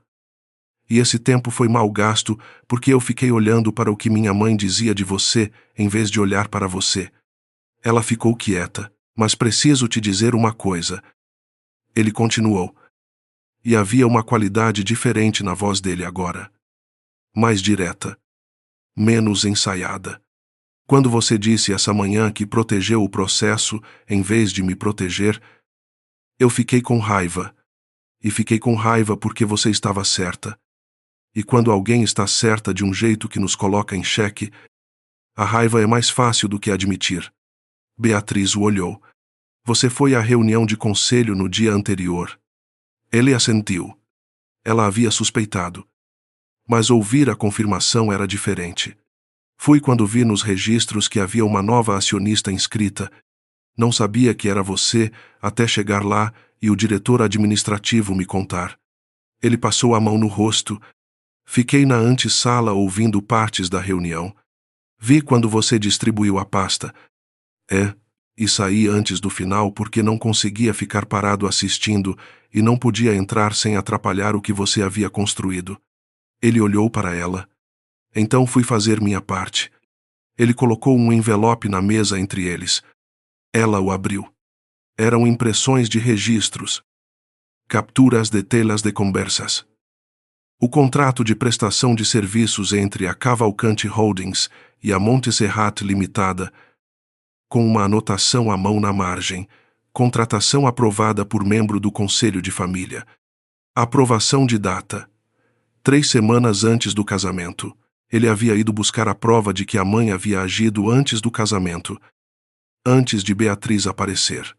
E esse tempo foi mal gasto porque eu fiquei olhando para o que minha mãe dizia de você em vez de olhar para você. Ela ficou quieta. Mas preciso te dizer uma coisa. Ele continuou. E havia uma qualidade diferente na voz dele agora. Mais direta. Menos ensaiada. Quando você disse essa manhã que protegeu o processo em vez de me proteger, eu fiquei com raiva. E fiquei com raiva porque você estava certa. E quando alguém está certa de um jeito que nos coloca em xeque, a raiva é mais fácil do que admitir. Beatriz o olhou. Você foi à reunião de conselho no dia anterior. Ele assentiu. Ela havia suspeitado. Mas ouvir a confirmação era diferente. Fui quando vi nos registros que havia uma nova acionista inscrita. Não sabia que era você até chegar lá e o diretor administrativo me contar. Ele passou a mão no rosto. Fiquei na antessala ouvindo partes da reunião. Vi quando você distribuiu a pasta. E saí antes do final porque não conseguia ficar parado assistindo e não podia entrar sem atrapalhar o que você havia construído. Ele olhou para ela. Então fui fazer minha parte. Ele colocou um envelope na mesa entre eles. Ela o abriu. Eram impressões de registros. Capturas de telas de conversas. O contrato de prestação de serviços entre a Cavalcante Holdings e a Montserrat Limitada, com uma anotação à mão na margem. Contratação aprovada por membro do Conselho de Família. Aprovação de data. 3 semanas antes do casamento. Ele havia ido buscar a prova de que a mãe havia agido antes do casamento. Antes de Beatriz aparecer.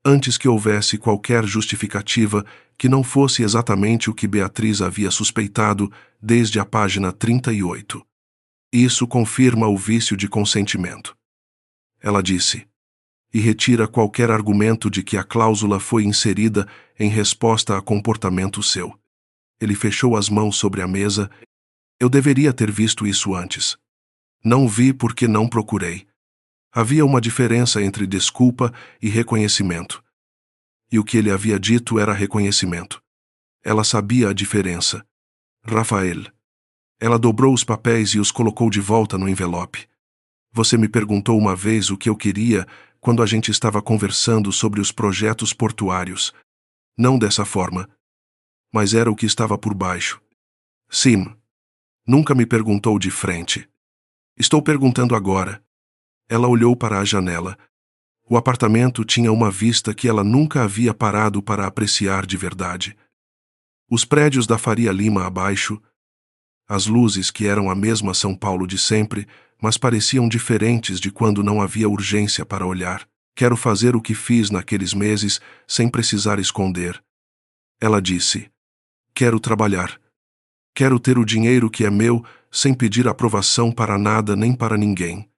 Antes que houvesse qualquer justificativa que não fosse exatamente o que Beatriz havia suspeitado desde a página 38. Isso confirma o vício de consentimento. Ela disse. E retira qualquer argumento de que a cláusula foi inserida em resposta a comportamento seu. Ele fechou as mãos sobre a mesa. Eu deveria ter visto isso antes. Não vi porque não procurei. Havia uma diferença entre desculpa e reconhecimento. E o que ele havia dito era reconhecimento. Ela sabia a diferença. Rafael. Ela dobrou os papéis e os colocou de volta no envelope. Você me perguntou uma vez o que eu queria quando a gente estava conversando sobre os projetos portuários. Não dessa forma. Mas era o que estava por baixo. Sim. Nunca me perguntou de frente. Estou perguntando agora. Ela olhou para a janela. O apartamento tinha uma vista que ela nunca havia parado para apreciar de verdade. Os prédios da Faria Lima abaixo, as luzes que eram a mesma São Paulo de sempre, mas pareciam diferentes de quando não havia urgência para olhar. Quero fazer o que fiz naqueles meses sem precisar esconder. Ela disse. Quero trabalhar. Quero ter o dinheiro que é meu, sem pedir aprovação para nada nem para ninguém.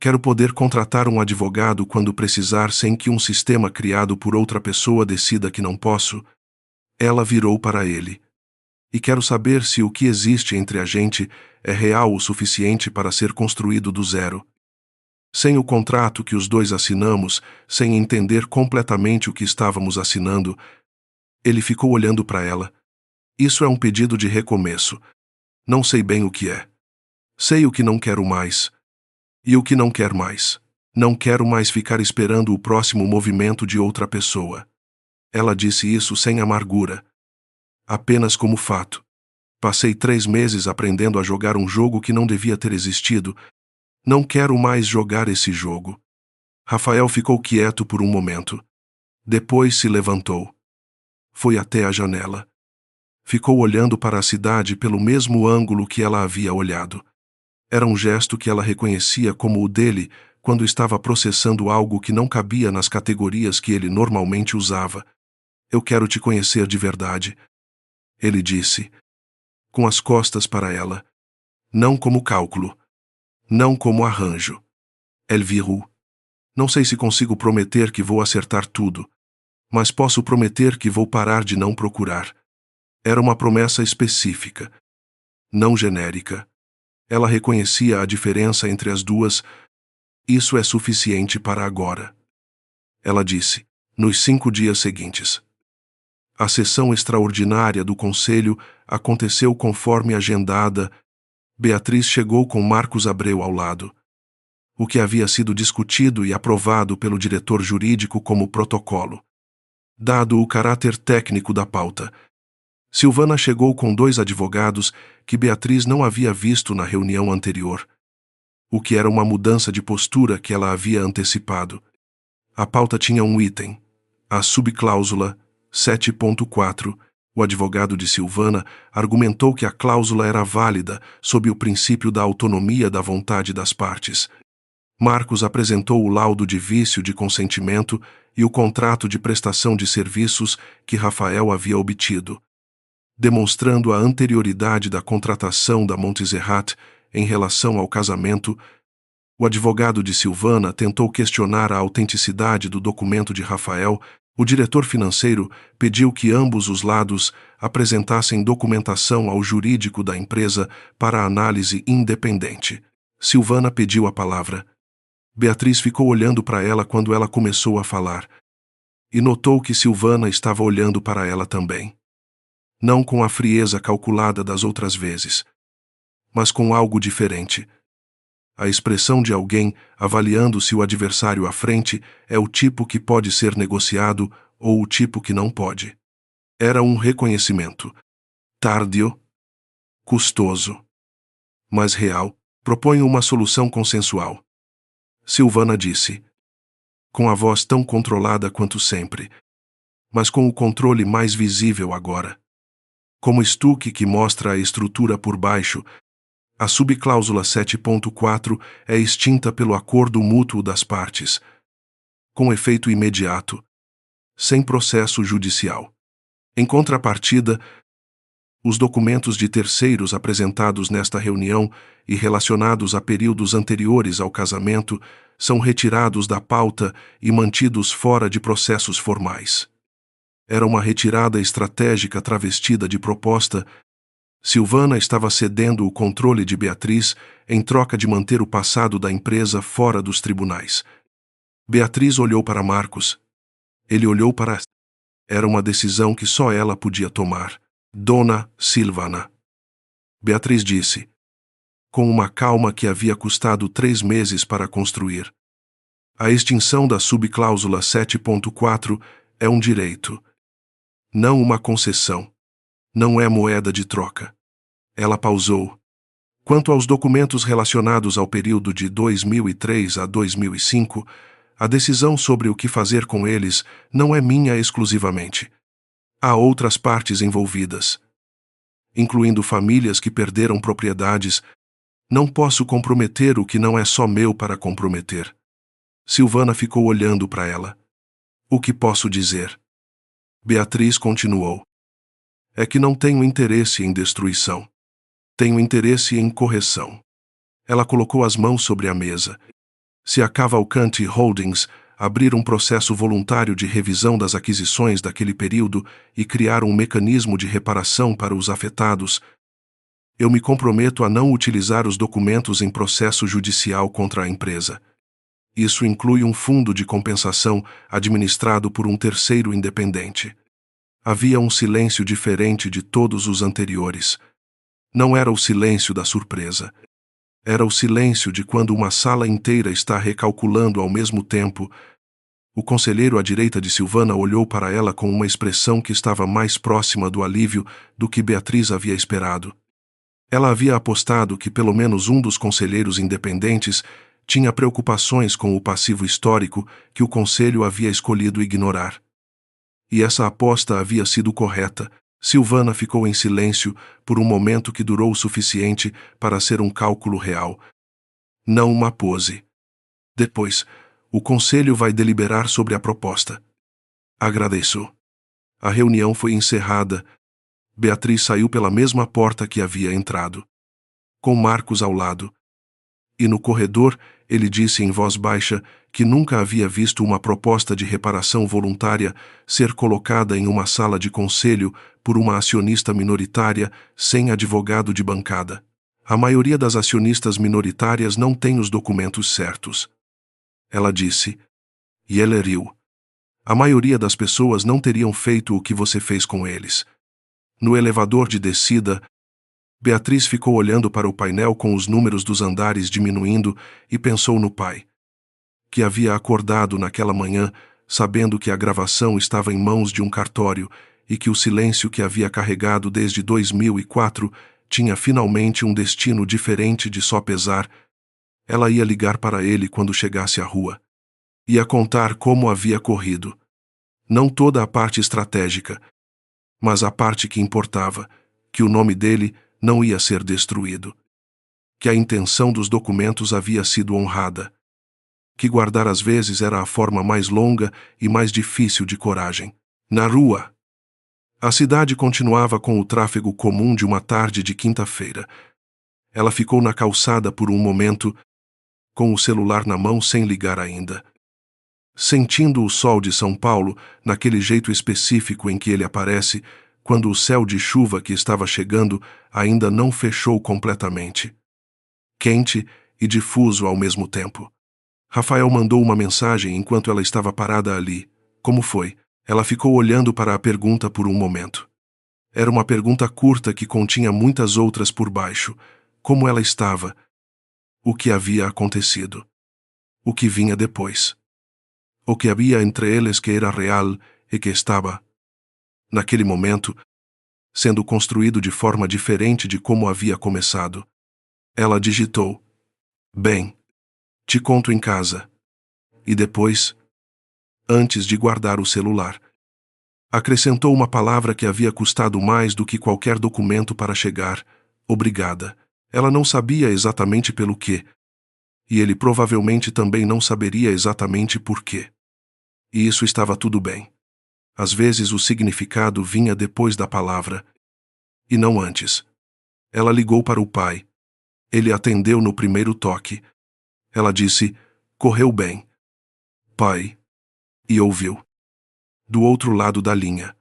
Quero poder contratar um advogado quando precisar sem que um sistema criado por outra pessoa decida que não posso. Ela virou para ele. E quero saber se o que existe entre a gente é real o suficiente para ser construído do zero. Sem o contrato que os dois assinamos, sem entender completamente o que estávamos assinando, ele ficou olhando para ela. Isso é um pedido de recomeço. Não sei bem o que é. Sei o que não quero mais. E o que não quer mais. Não quero mais ficar esperando o próximo movimento de outra pessoa. Ela disse isso sem amargura. Apenas como fato. Passei 3 meses aprendendo a jogar um jogo que não devia ter existido. Não quero mais jogar esse jogo. Rafael ficou quieto por um momento. Depois se levantou. Foi até a janela. Ficou olhando para a cidade pelo mesmo ângulo que ela havia olhado. Era um gesto que ela reconhecia como o dele quando estava processando algo que não cabia nas categorias que ele normalmente usava. Eu quero te conhecer de verdade, ele disse, com as costas para ela. Não como cálculo. Não como arranjo. Elle virou. Não sei se consigo prometer que vou acertar tudo, mas posso prometer que vou parar de não procurar. Era uma promessa específica, não genérica. Ela reconhecia a diferença entre as duas. Isso é suficiente para agora. Ela disse, nos 5 dias seguintes. A sessão extraordinária do conselho aconteceu conforme agendada. Beatriz chegou com Marcos Abreu ao lado. O que havia sido discutido e aprovado pelo diretor jurídico como protocolo. Dado o caráter técnico da pauta, Silvana chegou com 2 advogados que Beatriz não havia visto na reunião anterior, o que era uma mudança de postura que ela havia antecipado. A pauta tinha um item, a subcláusula 7.4. O advogado de Silvana argumentou que a cláusula era válida sob o princípio da autonomia da vontade das partes. Marcos apresentou o laudo de vício de consentimento e o contrato de prestação de serviços que Rafael havia obtido, demonstrando a anterioridade da contratação da Montserrat em relação ao casamento. O advogado de Silvana tentou questionar a autenticidade do documento de Rafael. O diretor financeiro pediu que ambos os lados apresentassem documentação ao jurídico da empresa para análise independente. Silvana pediu a palavra. Beatriz ficou olhando para ela quando ela começou a falar, e notou que Silvana estava olhando para ela também. Não com a frieza calculada das outras vezes, mas com algo diferente. A expressão de alguém avaliando se o adversário à frente é o tipo que pode ser negociado ou o tipo que não pode. Era um reconhecimento. Tardio, custoso, mas real. Proponho uma solução consensual. Silvana disse, com a voz tão controlada quanto sempre, mas com o controle mais visível agora. Como estuque que mostra a estrutura por baixo, a subcláusula 7.4 é extinta pelo acordo mútuo das partes, com efeito imediato, sem processo judicial. Em contrapartida, os documentos de terceiros apresentados nesta reunião e relacionados a períodos anteriores ao casamento são retirados da pauta e mantidos fora de processos formais. Era uma retirada estratégica travestida de proposta. Silvana estava cedendo o controle de Beatriz em troca de manter o passado da empresa fora dos tribunais. Beatriz olhou para Marcos. Ele olhou para... Era uma decisão que só ela podia tomar. Dona Silvana. Beatriz disse, com uma calma que havia custado 3 meses para construir. A extinção da subcláusula 7.4 é um direito, não uma concessão. Não é moeda de troca. Ela pausou. Quanto aos documentos relacionados ao período de 2003 a 2005, a decisão sobre o que fazer com eles não é minha exclusivamente. Há outras partes envolvidas, incluindo famílias que perderam propriedades. Não posso comprometer o que não é só meu para comprometer. Silvana ficou olhando para ela. O que posso dizer? Beatriz continuou. É que não tenho interesse em destruição. Tenho interesse em correção. Ela colocou as mãos sobre a mesa. Se a Cavalcante Holdings abrir um processo voluntário de revisão das aquisições daquele período e criar um mecanismo de reparação para os afetados, eu me comprometo a não utilizar os documentos em processo judicial contra a empresa. Isso inclui um fundo de compensação administrado por um terceiro independente. Havia um silêncio diferente de todos os anteriores. Não era o silêncio da surpresa. Era o silêncio de quando uma sala inteira está recalculando ao mesmo tempo. O conselheiro à direita de Silvana olhou para ela com uma expressão que estava mais próxima do alívio do que Beatriz havia esperado. Ela havia apostado que pelo menos um dos conselheiros independentes tinha preocupações com o passivo histórico que o conselho havia escolhido ignorar. E essa aposta havia sido correta. Silvana ficou em silêncio por um momento que durou o suficiente para ser um cálculo real, não uma pose. Depois, o conselho vai deliberar sobre a proposta. Agradeço. A reunião foi encerrada. Beatriz saiu pela mesma porta que havia entrado, com Marcos ao lado. E no corredor, ele disse em voz baixa que nunca havia visto uma proposta de reparação voluntária ser colocada em uma sala de conselho por uma acionista minoritária sem advogado de bancada. A maioria das acionistas minoritárias não tem os documentos certos. Ela disse, e ele riu. A maioria das pessoas não teriam feito o que você fez com eles. No elevador de descida, Beatriz ficou olhando para o painel com os números dos andares diminuindo e pensou no pai, que havia acordado naquela manhã sabendo que a gravação estava em mãos de um cartório e que o silêncio que havia carregado desde 2004 tinha finalmente um destino diferente de só pesar. Ela ia ligar para ele quando chegasse à rua. Ia contar como havia corrido. Não toda a parte estratégica, mas a parte que importava, que o nome dele não ia ser destruído. Que a intenção dos documentos havia sido honrada. Que guardar às vezes era a forma mais longa e mais difícil de coragem. Na rua. A cidade continuava com o tráfego comum de uma tarde de quinta-feira. Ela ficou na calçada por um momento, com o celular na mão sem ligar ainda. Sentindo o sol de São Paulo, naquele jeito específico em que ele aparece, quando o céu de chuva que estava chegando ainda não fechou completamente. Quente e difuso ao mesmo tempo. Rafael mandou uma mensagem enquanto ela estava parada ali. Como foi? Ela ficou olhando para a pergunta por um momento. Era uma pergunta curta que continha muitas outras por baixo. Como ela estava? O que havia acontecido? O que vinha depois? O que havia entre eles que era real e que estava, naquele momento, sendo construído de forma diferente de como havia começado. Ela digitou: bem, te conto em casa. E depois, antes de guardar o celular, acrescentou uma palavra que havia custado mais do que qualquer documento para chegar: obrigada. Ela não sabia exatamente pelo quê, e ele provavelmente também não saberia exatamente por quê. E isso estava tudo bem. Às vezes o significado vinha depois da palavra, e não antes. Ela ligou para o pai. Ele atendeu no primeiro toque. Ela disse: correu bem, pai. E ouviu. Do outro lado da linha.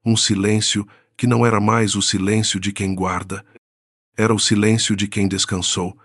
Um silêncio que não era mais o silêncio de quem guarda. Era o silêncio de quem descansou.